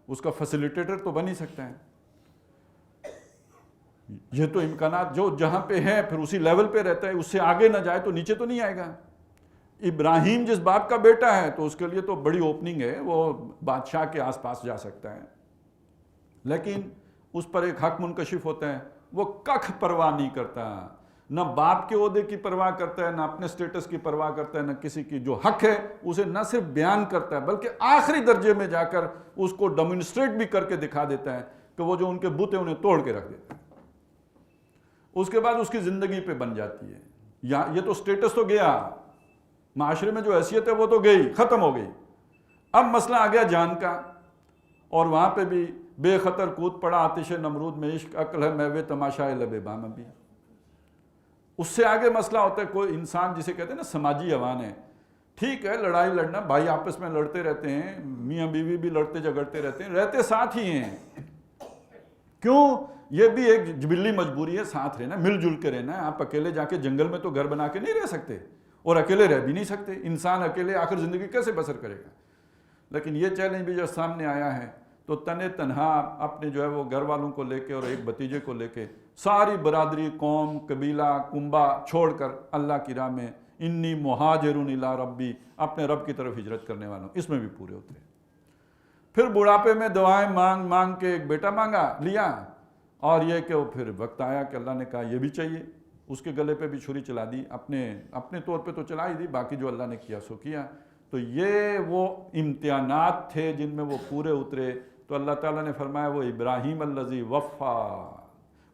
Speaker 1: اس کا فیسیلیٹیٹر تو بن ہی سکتا ہے۔ یہ تو امکانات جو جہاں پہ ہے پھر اسی لیول پہ رہتا ہے، اس سے آگے نہ جائے تو نیچے تو نہیں آئے گا۔ ابراہیم جس باپ کا بیٹا ہے تو اس کے لیے تو بڑی اوپننگ ہے، وہ بادشاہ کے آس پاس جا سکتا ہے، لیکن اس پر ایک حق منکشف ہوتا ہے، وہ ککھ پرواہ نہیں کرتا، نہ باپ کے عہدے کی پرواہ کرتا ہے، نہ اپنے سٹیٹس کی پرواہ کرتا ہے، نہ کسی کی جو حق ہے اسے نہ صرف بیان کرتا ہے بلکہ آخری درجے میں جا کر اس کو ڈیمونسٹریٹ بھی کر کے دکھا دیتا ہے کہ وہ جو ان کے بت ہیں انہیں توڑ کے رکھ دیتا ہے۔ اس کے بعد اس کی زندگی پہ بن جاتی ہے۔ یہ تو سٹیٹس تو گیا، معاشرے میں جو حیثیت ہے وہ تو گئی، ختم ہو گئی۔ اب مسئلہ آ گیا جان کا، اور وہاں پہ بھی بے خطر کود پڑا آتش نمرود میں، عشق عقل ہے میوے تماشائے لب بام بھی۔ اس سے آگے مسئلہ ہوتا ہے کوئی انسان جسے کہتے ہیں نا سماجی عوان ہے، ٹھیک ہے لڑائی لڑنا، بھائی آپس میں لڑتے رہتے ہیں، میاں بیوی بھی لڑتے جھگڑتے رہتے ہیں، رہتے ساتھ ہی ہیں۔ کیوں؟ یہ بھی ایک جبلی مجبوری ہے، ساتھ رہنا، مل جل کے رہنا ہے۔ آپ اکیلے جا کے جنگل میں تو گھر بنا کے نہیں رہ سکتے، اور اکیلے رہ بھی نہیں سکتے۔ انسان اکیلے آخر زندگی کیسے بسر کرے گا؟ لیکن یہ چیلنج بھی جو سامنے آیا ہے تو تنہا اپنے جو ہے وہ گھر والوں کو لے کے اور ایک بھتیجے کو لے کے ساری برادری، قوم، قبیلہ، کنبہ چھوڑ کر اللہ کی راہ میں انی مہاجرون الی ربی، اپنے رب کی طرف ہجرت کرنے والوں، اس میں بھی پورے اترے۔ پھر بڑھاپے میں دعائیں مانگ مانگ کے ایک بیٹا مانگا لیا، اور یہ کہ وہ پھر وقت آیا کہ اللہ نے کہا یہ بھی چاہیے، اس کے گلے پہ بھی چھری چلا دی، اپنے طور پہ تو چلا ہی دی، باقی جو اللہ نے کیا سو کیا۔ تو یہ وہ امتحانات تھے جن میں وہ پورے اترے۔ تو اللہ تعالیٰ نے فرمایا وہ ابراہیم الذی وفا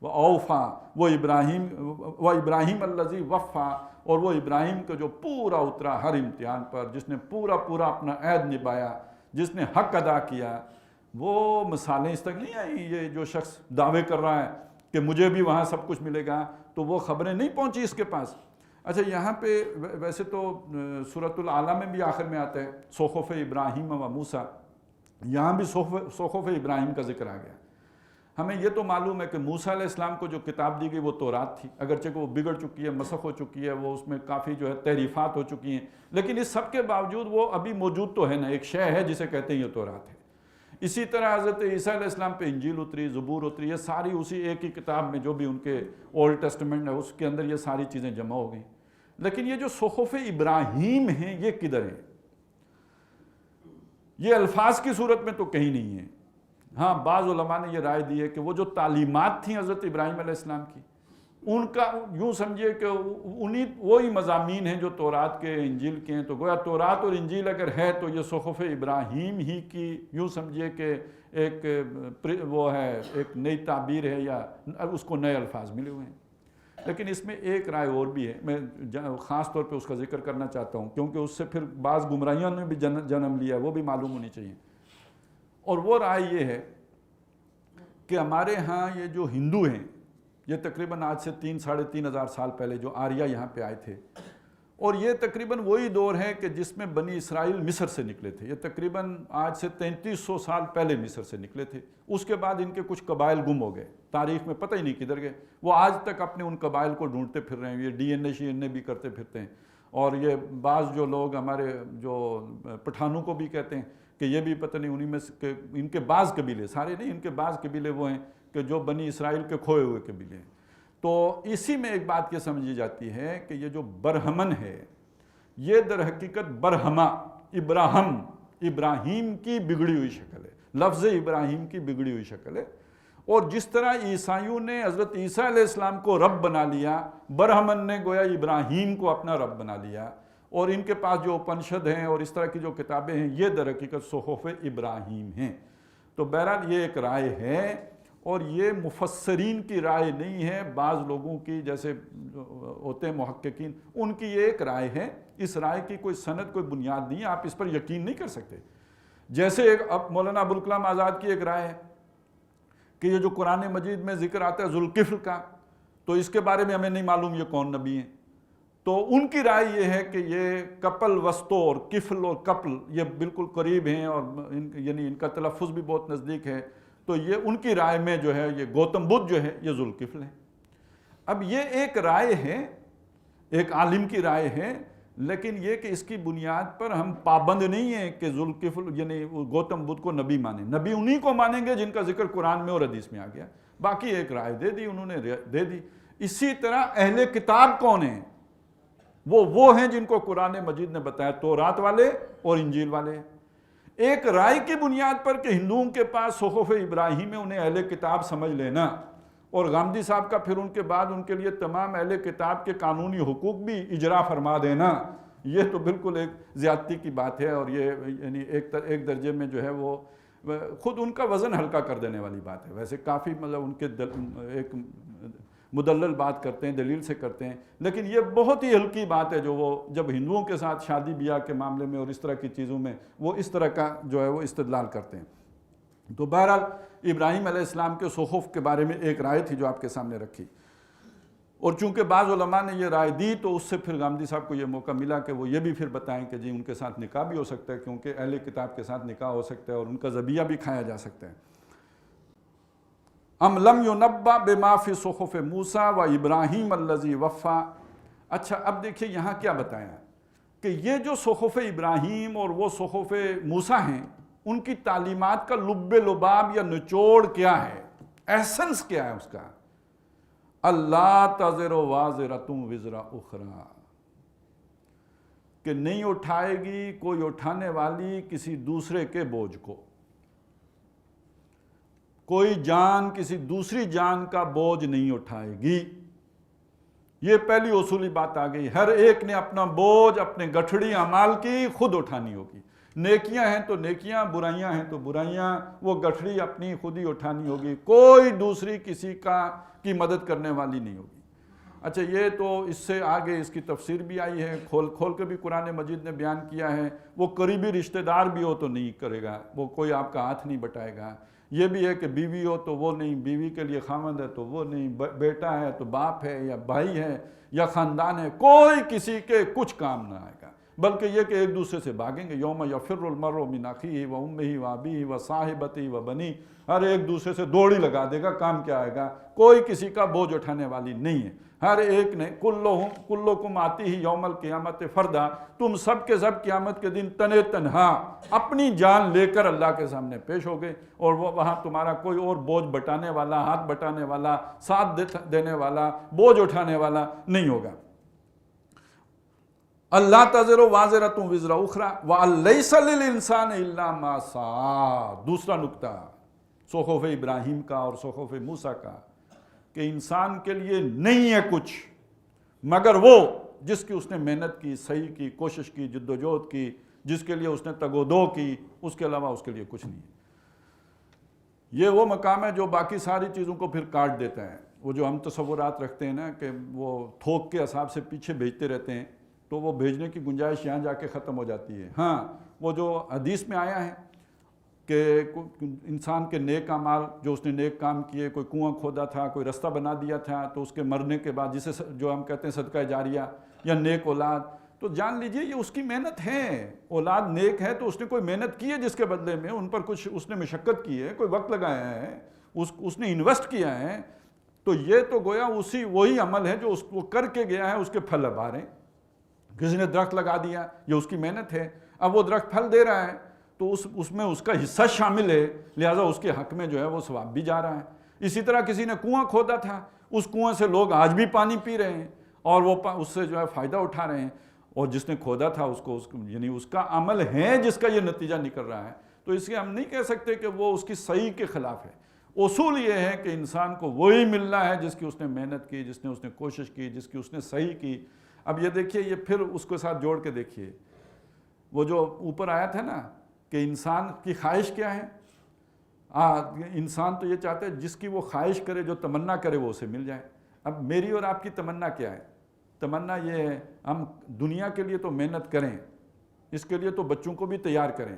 Speaker 1: و اوفا، وہ ابراہیم الذی وفا، اور وہ ابراہیم کا جو پورا اترا ہر امتحان پر، جس نے پورا اپنا عہد نبھایا، جس نے حق ادا کیا۔ وہ مثالیں اس تک نہیں آئیں، یہ جو شخص دعوے کر رہا ہے کہ مجھے بھی وہاں سب کچھ ملے گا، تو وہ خبریں نہیں پہنچی اس کے پاس۔ اچھا، یہاں پہ ویسے تو سورۃ الاعلیٰ میں بھی آخر میں آتا ہے صحف ابراہیم و موسیٰ، یہاں بھی صحف ابراہیم کا ذکر آ گیا۔ ہمیں یہ تو معلوم ہے کہ موسیٰ علیہ السلام کو جو کتاب دی گئی وہ تورات تھی، اگرچہ کہ وہ بگڑ چکی ہے، مسخ ہو چکی ہے، وہ اس میں کافی جو ہے تحریفات ہو چکی ہیں، لیکن اس سب کے باوجود وہ ابھی موجود تو ہے نا، ایک شے ہے جسے کہتے ہیں یہ تورات ہے۔ اسی طرح حضرت عیسیٰ علیہ السلام پہ انجیل اتری، زبور اتری، یہ ساری اسی ایک ہی کتاب میں جو بھی ان کے اولڈ ٹیسٹمنٹ ہے اس کے اندر یہ ساری چیزیں جمع ہو گئیں۔ لیکن یہ جو صحف ابراہیم ہیں یہ کدھر ہیں؟ یہ الفاظ کی صورت میں تو کہیں نہیں ہے۔ ہاں، بعض علماء نے یہ رائے دی ہے کہ وہ جو تعلیمات تھیں حضرت ابراہیم علیہ السلام کی، ان کا یوں سمجھیے کہ وہی مضامین ہیں جو تورات کے، انجیل کے ہیں، تو گویا تورات اور انجیل اگر ہے تو یہ صحف ابراہیم ہی کی یوں سمجھیے کہ ایک وہ ہے، ایک نئی تعبیر ہے، یا اس کو نئے الفاظ ملے ہوئے ہیں۔ لیکن اس میں ایک رائے اور بھی ہے، میں خاص طور پہ اس کا ذکر کرنا چاہتا ہوں کیونکہ اس سے پھر بعض گمراہیوں نے بھی جنم لیا ہے، وہ بھی معلوم ہونی چاہیے۔ اور وہ رائے یہ ہے کہ ہمارے ہاں یہ جو ہندو ہیں، یہ تقریباً آج سے 3-3.5 ہزار سال پہلے جو آریہ یہاں پہ آئے تھے، اور یہ تقریباً وہی دور ہے کہ جس میں بنی اسرائیل مصر سے نکلے تھے۔ یہ تقریباً آج سے 3300 سال پہلے مصر سے نکلے تھے۔ اس کے بعد ان کے کچھ قبائل گم ہو گئے، تاریخ میں پتہ ہی نہیں کدھر گئے۔ وہ آج تک اپنے ان قبائل کو ڈھونڈتے پھر رہے ہیں، یہ ڈی این اے بھی کرتے پھرتے ہیں۔ اور یہ بعض جو لوگ ہمارے جو پٹھانوں کو بھی کہتے ہیں کہ یہ بھی پتہ نہیں انہی میں سے ان کے بعض قبیلے، سارے نہیں، ان کے بعض قبیلے وہ ہیں کہ جو بنی اسرائیل کے کھوئے ہوئے قبیلے ہیں۔ تو اسی میں ایک بات یہ سمجھی جاتی ہے کہ یہ جو برہمن ہے یہ در حقیقت برہمہ ابراہیم کی بگڑی ہوئی شکل ہے، لفظ ابراہیم کی بگڑی ہوئی شکل ہے۔ اور جس طرح عیسائیوں نے حضرت عیسیٰ علیہ السلام کو رب بنا لیا، برہمن نے گویا ابراہیم کو اپنا رب بنا لیا، اور ان کے پاس جو اپنشد ہیں اور اس طرح کی جو کتابیں ہیں یہ در حقیقت صحف ابراہیم ہیں۔ تو بہرحال یہ ایک رائے ہے، اور یہ مفسرین کی رائے نہیں ہے، بعض لوگوں کی جیسے ہوتے ہیں محققین ان کی یہ ایک رائے ہے۔ اس رائے کی کوئی سند، کوئی بنیاد نہیں ہے، آپ اس پر یقین نہیں کر سکتے۔ جیسے اب مولانا ابوالکلام آزاد کی ایک رائے ہے کہ یہ جو قرآن مجید میں ذکر آتا ہے ذوالکفل کا، تو اس کے بارے میں ہمیں نہیں معلوم یہ کون نبی ہیں۔ تو ان کی رائے یہ ہے کہ یہ کپل وسطو اور کفل اور کپل یہ بالکل قریب ہیں، اور یعنی ان کا تلفظ بھی بہت نزدیک ہے۔ تو یہ ان کی رائے میں جو ہے یہ گوتم بدھ جو ہے یہ ذوالکفل ہے۔ اب یہ ایک رائے ہے، ایک عالم کی رائے ہے، لیکن یہ کہ اس کی بنیاد پر ہم پابند نہیں ہیں کہ ذوالکفل یعنی گوتم بدھ کو نبی مانیں۔ نبی انہی کو مانیں گے جن کا ذکر قرآن میں اور حدیث میں آ گیا۔ باقی ایک رائے دے دی انہوں نے، دے دی۔ اسی طرح اہل کتاب کون ہیں؟ وہ ہیں جن کو قرآن مجید نے بتایا، تورات والے اور انجیل والے۔ ایک رائے کی بنیاد پر کہ ہندوؤں کے پاس صحف ابراہیم ہے، انہیں اہل کتاب سمجھ لینا، اور غامدی صاحب کا پھر ان کے بعد ان کے لیے تمام اہل کتاب کے قانونی حقوق بھی اجرا فرما دینا، یہ تو بالکل ایک زیادتی کی بات ہے، اور یہ یعنی ایک درجے میں جو ہے وہ خود ان کا وزن ہلکا کر دینے والی بات ہے۔ ویسے کافی مطلب ان کے ایک مدلل بات کرتے ہیں، دلیل سے کرتے ہیں، لیکن یہ بہت ہی ہلکی بات ہے جو وہ جب ہندوؤں کے ساتھ شادی بیاہ کے معاملے میں اور اس طرح کی چیزوں میں وہ اس طرح کا جو ہے وہ استدلال کرتے ہیں۔ تو بہرحال ابراہیم علیہ السلام کے صحف کے بارے میں ایک رائے تھی جو آپ کے سامنے رکھی، اور چونکہ بعض علماء نے یہ رائے دی تو اس سے پھر غامدی صاحب کو یہ موقع ملا کہ وہ یہ بھی پھر بتائیں کہ جی ان کے ساتھ نکاح بھی ہو سکتا ہے، کیونکہ اہل کتاب کے ساتھ نکاح ہو سکتا ہے اور ان کا ذبیحہ بھی کھایا جا سکتا ہے۔ ام لم ینبأ بما فی صحف موسیٰ و ابراہیم الذی وفا۔ اچھا اب دیکھیے یہاں کیا بتایا کہ یہ جو صحف ابراہیم اور وہ صحف موسیٰ ہیں ان کی تعلیمات کا لب لباب یا نچوڑ کیا ہے، ایسنس کیا ہے اس کا؟ اللہ تزر وازرۃ وزر اخری، کہ نہیں اٹھائے گی کوئی اٹھانے والی کسی دوسرے کے بوجھ کو، کوئی جان کسی دوسری جان کا بوجھ نہیں اٹھائے گی۔ یہ پہلی اصولی بات آ گئی، ہر ایک نے اپنا بوجھ اپنے گٹھڑی اعمال کی خود اٹھانی ہوگی۔ نیکیاں ہیں تو نیکیاں، برائیاں ہیں تو برائیاں، وہ گٹھڑی اپنی خود ہی اٹھانی ہوگی، کوئی دوسری کسی کی مدد کرنے والی نہیں ہوگی۔ اچھا یہ تو اس سے آگے اس کی تفسیر بھی آئی ہے، کھول کے بھی قرآن مجید نے بیان کیا ہے، وہ قریبی رشتہ دار بھی ہو تو نہیں کرے گا، وہ کوئی آپ کا ہاتھ نہیں بٹائے گا۔ یہ بھی ہے کہ بیوی ہو تو وہ نہیں، بیوی کے لیے خامند ہے تو وہ نہیں، بیٹا ہے تو باپ ہے یا بھائی ہے یا خاندان ہے، کوئی کسی کے کچھ کام نہ آئے گا، بلکہ یہ کہ ایک دوسرے سے بھاگیں گے۔ یوم یفر المرء من اخیہ و امہ و ابیہ و صاحبتہ و بنیہ، ہر ایک دوسرے سے دوڑی لگا دے گا، کام کیا آئے گا؟ کوئی کسی کا بوجھ اٹھانے والی نہیں ہے۔ ہر ایک نے کلکم آتیہ یوم القیامت فردا، تم سب کے سب قیامت کے دن تنے تنہا اپنی جان لے کر اللہ کے سامنے پیش ہو گئے، اور وہاں تمہارا کوئی اور بوجھ بٹانے والا، ہاتھ بٹانے والا، ساتھ دینے والا، بوجھ اٹھانے والا نہیں ہوگا۔ اللہ تزر وازرۃ وزر اخری وان لیس للانسان الا ما سعی۔ دوسرا نکتہ صحف ابراہیم کا اور صحف موسیٰ کا، کہ انسان کے لیے نہیں ہے کچھ مگر وہ جس کی اس نے محنت کی، صحیح کی، کوشش کی، جد و جہد کی، جس کے لیے اس نے تگ و دو کی، اس کے علاوہ اس کے لیے کچھ نہیں ہے۔ یہ وہ مقام ہے جو باقی ساری چیزوں کو پھر کاٹ دیتا ہے۔ وہ جو ہم تصورات رکھتے ہیں نا کہ وہ تھوک کے حساب سے پیچھے بھیجتے رہتے ہیں، تو وہ بھیجنے کی گنجائش یہاں جا کے ختم ہو جاتی ہے۔ ہاں وہ جو حدیث میں آیا ہے کہ انسان کے نیک اعمال جو اس نے نیک کام کیے، کوئی کنواں کھودا تھا، کوئی رستہ بنا دیا تھا، تو اس کے مرنے کے بعد جسے جو ہم کہتے ہیں صدقہ جاریہ یا نیک اولاد، تو جان لیجئے یہ اس کی محنت ہے۔ اولاد نیک ہے تو اس نے کوئی محنت کی ہے، جس کے بدلے میں ان پر کچھ اس نے مشقت کی ہے، کوئی وقت لگایا ہے، اس نے انویسٹ کیا ہے، تو یہ تو گویا وہی عمل ہے جو وہ کر کے گیا ہے، اس کے پھل اب آ رہے ہیں۔ کسی نے درخت لگا دیا، یہ اس کی محنت ہے، اب وہ درخت پھل دے رہا ہے، تو اس میں اس کا حصہ شامل ہے، لہٰذا اس کے حق میں جو ہے وہ ثواب بھی جا رہا ہے۔ اسی طرح کسی نے کنواں کھودا تھا، اس کنویں سے لوگ آج بھی پانی پی رہے ہیں اور وہ اس سے جو ہے فائدہ اٹھا رہے ہیں، اور جس نے کھودا تھا یعنی اس کا عمل ہے جس کا یہ نتیجہ نکل رہا ہے، تو اس کے ہم نہیں کہہ سکتے کہ وہ اس کی صحیح کے خلاف ہے۔ اصول یہ ہے کہ انسان کو وہی ملنا ہے جس کی اس نے محنت کی، جس نے اس نے کوشش کی، جس کی اس نے صحیح کی۔ اب یہ دیکھیے، یہ پھر اس کے ساتھ جوڑ کے دیکھیے، وہ جو اوپر آیا تھا نا کہ انسان کی خواہش کیا ہے، انسان تو یہ چاہتا ہے جس کی وہ خواہش کرے، جو تمنا کرے وہ اسے مل جائے۔ اب میری اور آپ کی تمنا کیا ہے؟ تمنا یہ ہے ہم دنیا کے لیے تو محنت کریں، اس کے لیے تو بچوں کو بھی تیار کریں،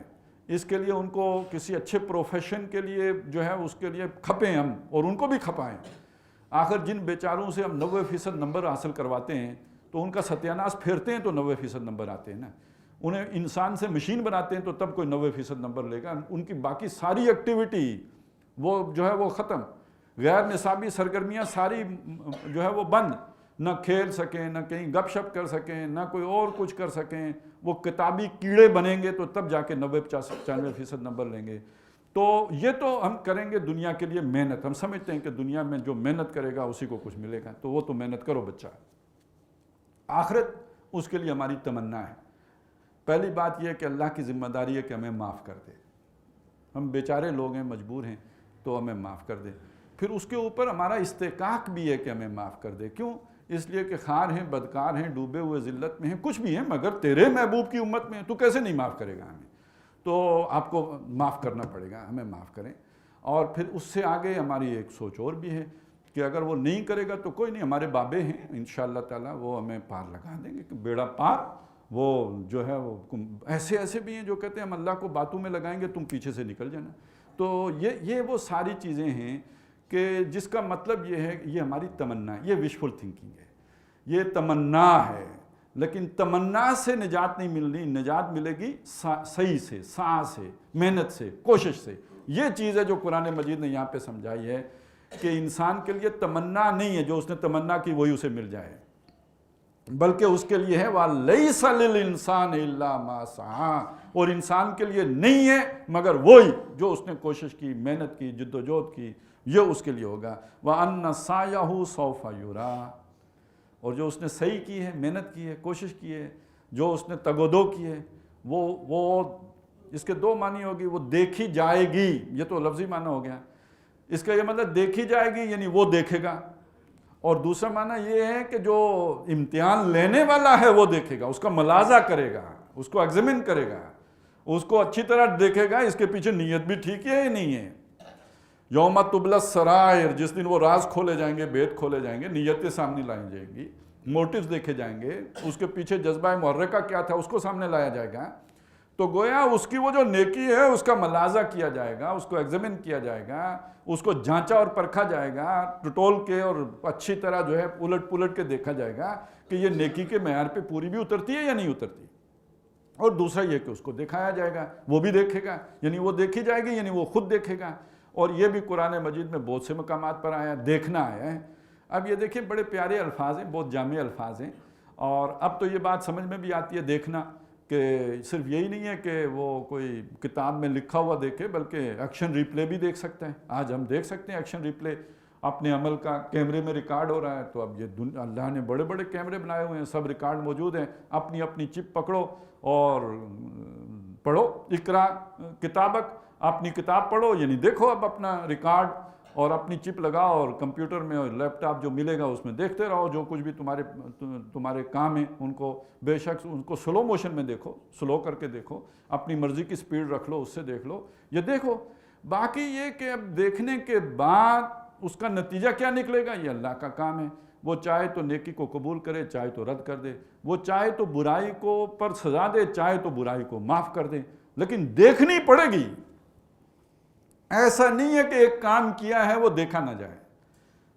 Speaker 1: اس کے لیے ان کو کسی اچھے پروفیشن کے لیے جو ہے اس کے لیے کھپیں ہم، اور ان کو بھی کھپائیں۔ آخر جن بیچاروں سے ہم 90% نمبر حاصل کرواتے ہیں تو ان کا ستیہ ناش پھیرتے ہیں تو 90% نمبر آتے ہیں نا۔ انہیں انسان سے مشین بناتے ہیں تو تب کوئی 90% نمبر لے گا، ان کی باقی ساری ایکٹیویٹی وہ جو ہے وہ ختم، غیر نصابی سرگرمیاں ساری جو ہے وہ بند، نہ کھیل سکیں، نہ کہیں گپ شپ کر سکیں، نہ کوئی اور کچھ کر سکیں، وہ کتابی کیڑے بنیں گے تو تب جا کے 90-95% نمبر لیں گے۔ تو یہ تو ہم کریں گے دنیا کے لیے محنت، ہم سمجھتے ہیں کہ دنیا میں جو محنت کرے گا اسی کو کچھ ملے گا، تو وہ تو محنت کرو بچہ۔ آخرت اس کے لیے ہماری تمنا ہے۔ پہلی بات یہ ہے کہ اللہ کی ذمہ داری ہے کہ ہمیں معاف کر دے، ہم بیچارے لوگ ہیں، مجبور ہیں، تو ہمیں معاف کر دے۔ پھر اس کے اوپر ہمارا استحقاق بھی ہے کہ ہمیں معاف کر دے۔ کیوں؟ اس لیے کہ خار ہیں، بدکار ہیں، ڈوبے ہوئے ذلت میں ہیں، کچھ بھی ہیں، مگر تیرے محبوب کی امت میں تو کیسے نہیں معاف کرے گا ہمیں؟ تو آپ کو معاف کرنا پڑے گا، ہمیں معاف کریں۔ اور پھر اس سے آگے ہماری ایک سوچ اور بھی ہے کہ اگر وہ نہیں کرے گا تو کوئی نہیں، ہمارے بابے ہیں انشاءاللہ تعالیٰ، وہ ہمیں پار لگا دیں گے کہ بیڑا پار۔ وہ جو ہے وہ ایسے بھی ہیں جو کہتے ہیں ہم اللہ کو باتوں میں لگائیں گے، تم پیچھے سے نکل جانا۔ تو یہ وہ ساری چیزیں ہیں کہ جس کا مطلب یہ ہے کہ یہ ہماری تمنا ہے، یہ وشفل تھنکنگ ہے، یہ تمنا ہے۔ لیکن تمنا سے نجات نہیں ملنی، نجات ملے گی صحیح سے، سعی سے، محنت سے، کوشش سے۔ یہ چیز ہے جو قرآن مجید نے یہاں پہ سمجھائی ہے کہ انسان کے لیے تمنا نہیں ہے جو اس نے تمنا کی وہی اسے مل جائے، بلکہ اس کے لیے ہے وَلَيْسَ لِلْإِنسَانِ إِلَّا مَا سَعَىٰ، اور انسان کے لیے نہیں ہے مگر وہی جو اس نے کوشش کی، محنت کی، جد و جہد کی، یہ اس کے لیے ہوگا۔ وَأَنَّ سَعْيَهُ سَوْفَ يُرَىٰ، اور جو اس نے صحیح کی ہے، محنت کی ہے، کوشش کی ہے، جو اس نے تگ و دو کی ہے، وہ اس کے دو معنی ہوگی، وہ دیکھی جائے گی، یہ تو لفظی معنی ہو گیا۔ اس کا یہ مطلب دیکھی جائے گی یعنی وہ دیکھے گا، اور دوسرا معنی یہ ہے کہ جو امتحان لینے والا ہے وہ دیکھے گا، اس کا ملاحظہ کرے گا، اس کو ایگزامن کرے گا، اس کو اچھی طرح دیکھے گا، اس کے پیچھے نیت بھی ٹھیک ہے یا نہیں ہے۔ یوم تبلی السرائر، جس دن وہ راز کھولے جائیں گے، بید کھولے جائیں گے، نیتیں سامنے لائی جائیں گی، موٹیوز دیکھے جائیں گے، اس کے پیچھے جذبہ محرکہ کیا تھا اس کو سامنے لایا جائے گا۔ تو گویا اس کی وہ جو نیکی ہے اس کا ملاحظہ کیا جائے گا، اس کو ایگزامن کیا جائے گا، اس کو جانچا اور پرکھا جائے گا، ٹٹول کے اور اچھی طرح جو ہے الٹ پلٹ کے دیکھا جائے گا کہ یہ نیکی کے معیار پہ پوری بھی اترتی ہے یا نہیں اترتی۔ اور دوسرا یہ کہ اس کو دکھایا جائے گا، وہ بھی دیکھے گا، یعنی وہ دیکھی جائے گی یعنی وہ خود دیکھے گا۔ اور یہ بھی قرآن مجید میں بہت سے مقامات پر آیا، دیکھنا آیا ہے۔ اب یہ دیکھیں بڑے پیارے الفاظ ہیں، بہت جامع الفاظ ہیں، اور اب تو یہ بات سمجھ میں بھی آتی ہے دیکھنا، کہ صرف یہی نہیں ہے کہ وہ کوئی کتاب میں لکھا ہوا دیکھے، بلکہ ایکشن ریپلے بھی دیکھ سکتے ہیں۔ آج ہم دیکھ سکتے ہیں ایکشن ریپلے، اپنے عمل کا کیمرے میں ریکارڈ ہو رہا ہے، تو اب یہ اللہ نے بڑے بڑے کیمرے بنائے ہوئے ہیں، سب ریکارڈ موجود ہیں، اپنی اپنی چپ پکڑو اور پڑھو، اقرا کتابک، اپنی کتاب پڑھو، یعنی دیکھو اب اپنا ریکارڈ، اور اپنی چپ لگاؤ اور کمپیوٹر میں اور لیپ ٹاپ جو ملے گا اس میں دیکھتے رہو، جو کچھ بھی تمہارے کام ہیں ان کو بے شک ان کو سلو موشن میں دیکھو، سلو کر کے دیکھو، اپنی مرضی کی سپیڈ رکھ لو، اس سے دیکھ لو، یہ دیکھو۔ باقی یہ کہ اب دیکھنے کے بعد اس کا نتیجہ کیا نکلے گا یہ اللہ کا کام ہے، وہ چاہے تو نیکی کو قبول کرے، چاہے تو رد کر دے، وہ چاہے تو برائی کو پر سزا دے، چاہے تو برائی کو معاف کر دے، لیکن دیکھنی پڑے گی۔ ایسا نہیں ہے کہ ایک کام کیا ہے وہ دیکھا نہ جائے،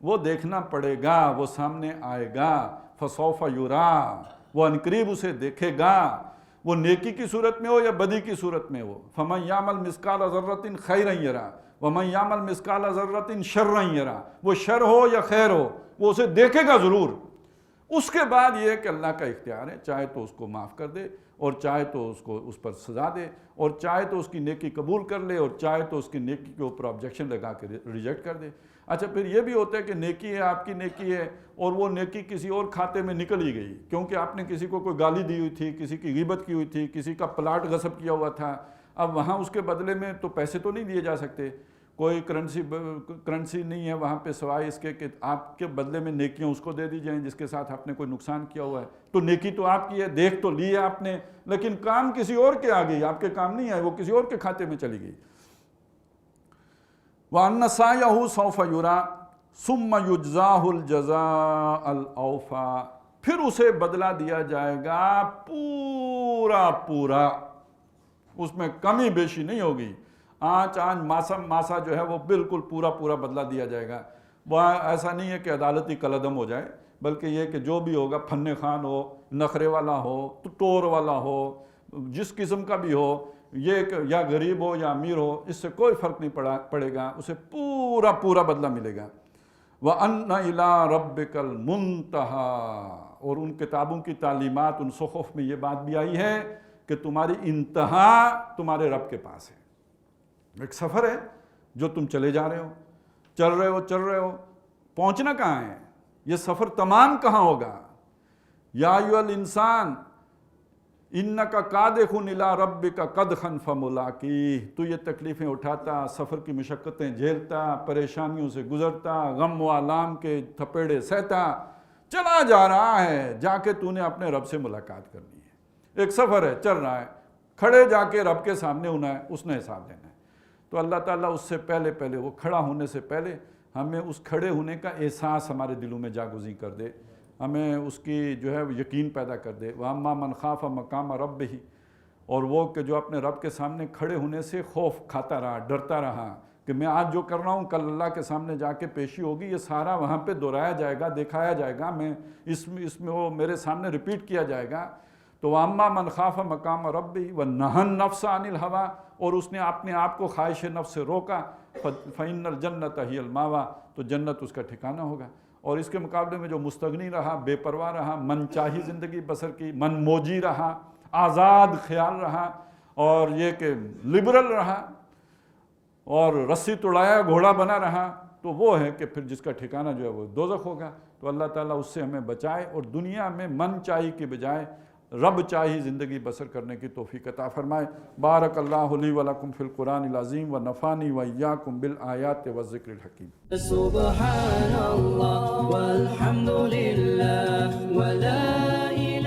Speaker 1: وہ دیکھنا پڑے گا، وہ سامنے آئے گا، فسوف یرا، وہ عنقریب اسے دیکھے گا، وہ نیکی کی صورت میں ہو یا بدی کی صورت میں ہو۔ فمن یعمل مثقال ذرۃ خیرا یرا ومن یعمل مثقال ذرۃ شرا یرا، وہ شر ہو یا خیر ہو وہ اسے دیکھے گا ضرور، اس کے بعد یہ ہے کہ اللہ کا اختیار ہے، چاہے تو اس کو معاف کر دے اور چاہے تو اس کو اس پر سزا دے اور چاہے تو اس کی نیکی قبول کر لے اور چاہے تو اس کی نیکی کے اوپر آبجیکشن لگا کے ریجیکٹ کر دے۔ اچھا پھر یہ بھی ہوتا ہے کہ نیکی ہے، آپ کی نیکی ہے اور وہ نیکی کسی اور کھاتے میں نکل ہی گئی کیونکہ آپ نے کسی کو کوئی گالی دی ہوئی تھی، کسی کی غیبت کی ہوئی تھی، کسی کا پلاٹ غصب کیا ہوا تھا، اب وہاں اس کے بدلے میں تو پیسے تو نہیں دیے جا سکتے، کوئی کرنسی نہیں ہے وہاں پہ سوائے اس کے کہ آپ کے بدلے میں نیکیاں اس کو دے دی جائیں جس کے ساتھ آپ نے کوئی نقصان کیا ہوا ہے۔ تو نیکی تو آپ کی ہے، دیکھ تو لی ہے آپ نے، لیکن کام کسی اور کے آ گئی، آپ کے کام نہیں آئے، وہ کسی اور کے کھاتے میں چلی گئی۔ وَأَنَّ سَعْيَهُ سَوْفَ يُرَىٰ ثُمَّ يُجْزَاهُ الْجَزَاءَ الْأَوْفَىٰ، پھر اسے بدلہ دیا جائے گا پورا پورا، اس میں کمی بیشی نہیں ہوگی، آنچ ماسا جو ہے وہ بالکل پورا پورا بدلہ دیا جائے گا۔ وہ ایسا نہیں ہے کہ عدالتی کالعدم ہو جائے، بلکہ یہ کہ جو بھی ہوگا فن خان ہو، نخرے والا ہو، ٹور والا ہو، جس قسم کا بھی ہو، یہ کہ یا غریب ہو یا امیر ہو، اس سے کوئی فرق نہیں پڑے گا، اسے پورا پورا بدلہ ملے گا۔ وَأَنَّ إِلَىٰ رَبِّكَ الْمُنْتَهَىٰ، اور ان کتابوں کی تعلیمات، ان صحف میں یہ بات بھی آئی ہے کہ تمہاری انتہا تمہارے رب کے پاس ہے۔ ایک سفر ہے جو تم چلے جا رہے ہو، چل رہے ہو، پہنچنا کہاں ہے؟ یہ سفر تمام کہاں ہوگا؟ یا ایھا الانسان انک کادح الی ربک قدحا فملاقیہ، تو یہ تکلیفیں اٹھاتا، سفر کی مشقتیں جھیلتا، پریشانیوں سے گزرتا، غم و آلام کے تھپیڑے سہتا، چلا جا رہا ہے، جا کے تو نے اپنے رب سے ملاقات کرنی ہے۔ ایک سفر ہے، چل رہا ہے، کھڑے جا کے رب کے سامنے ہونا ہے، اس نے حساب دینا ہے۔ تو اللہ تعالیٰ اس سے پہلے وہ کھڑا ہونے سے پہلے ہمیں اس کھڑے ہونے کا احساس ہمارے دلوں میں جاگزیں کر دے، ہمیں اس کی جو ہے یقین پیدا کر دے۔ وَأَمَّا مَنْ خَافَ مَقَامَ رَبِّهِ، اور وہ کہ جو اپنے رب کے سامنے کھڑے ہونے سے خوف کھاتا رہا، ڈرتا رہا کہ میں آج جو کر رہا ہوں کل اللہ کے سامنے جا کے پیشی ہوگی، یہ سارا وہاں پہ دہرایا جائے گا، دکھایا جائے گا، میں اس میں وہ میرے سامنے ریپیٹ کیا جائے گا۔ تو وَأَمَّا مَنْ خَافَ مَقَامَ رَبِّهِ وَنَهَى النَّفْسَ عَنِ الْهَوَىٰ، اور اس نے اپنے آپ کو خواہش نفس سے روکا، فَإِنَّ الْجَنَّةَ هِيَ الْمَأْوَىٰ، تو جنت اس کا ٹھکانہ ہوگا۔ اور اس کے مقابلے میں جو مستغنی رہا، بے پرواہ رہا، من چاہی زندگی بسر کی، من موجی رہا، آزاد خیال رہا، اور یہ کہ لبرل رہا اور رسی توڑایا گھوڑا بنا رہا، تو وہ ہے کہ پھر جس کا ٹھکانہ جو ہے وہ دوزخ ہوگا۔ تو اللہ تعالیٰ اس سے ہمیں بچائے اور دنیا میں من چاہی کے بجائے رب چاہی زندگی بسر کرنے کی توفیق عطا فرمائے۔ بارک اللہ لی و لکم فی القرآن العظیم و نفعنی و ایاکم بالآیات والذکر الحکیم۔
Speaker 2: سبحان اللہ والحمد للہ ولا الہ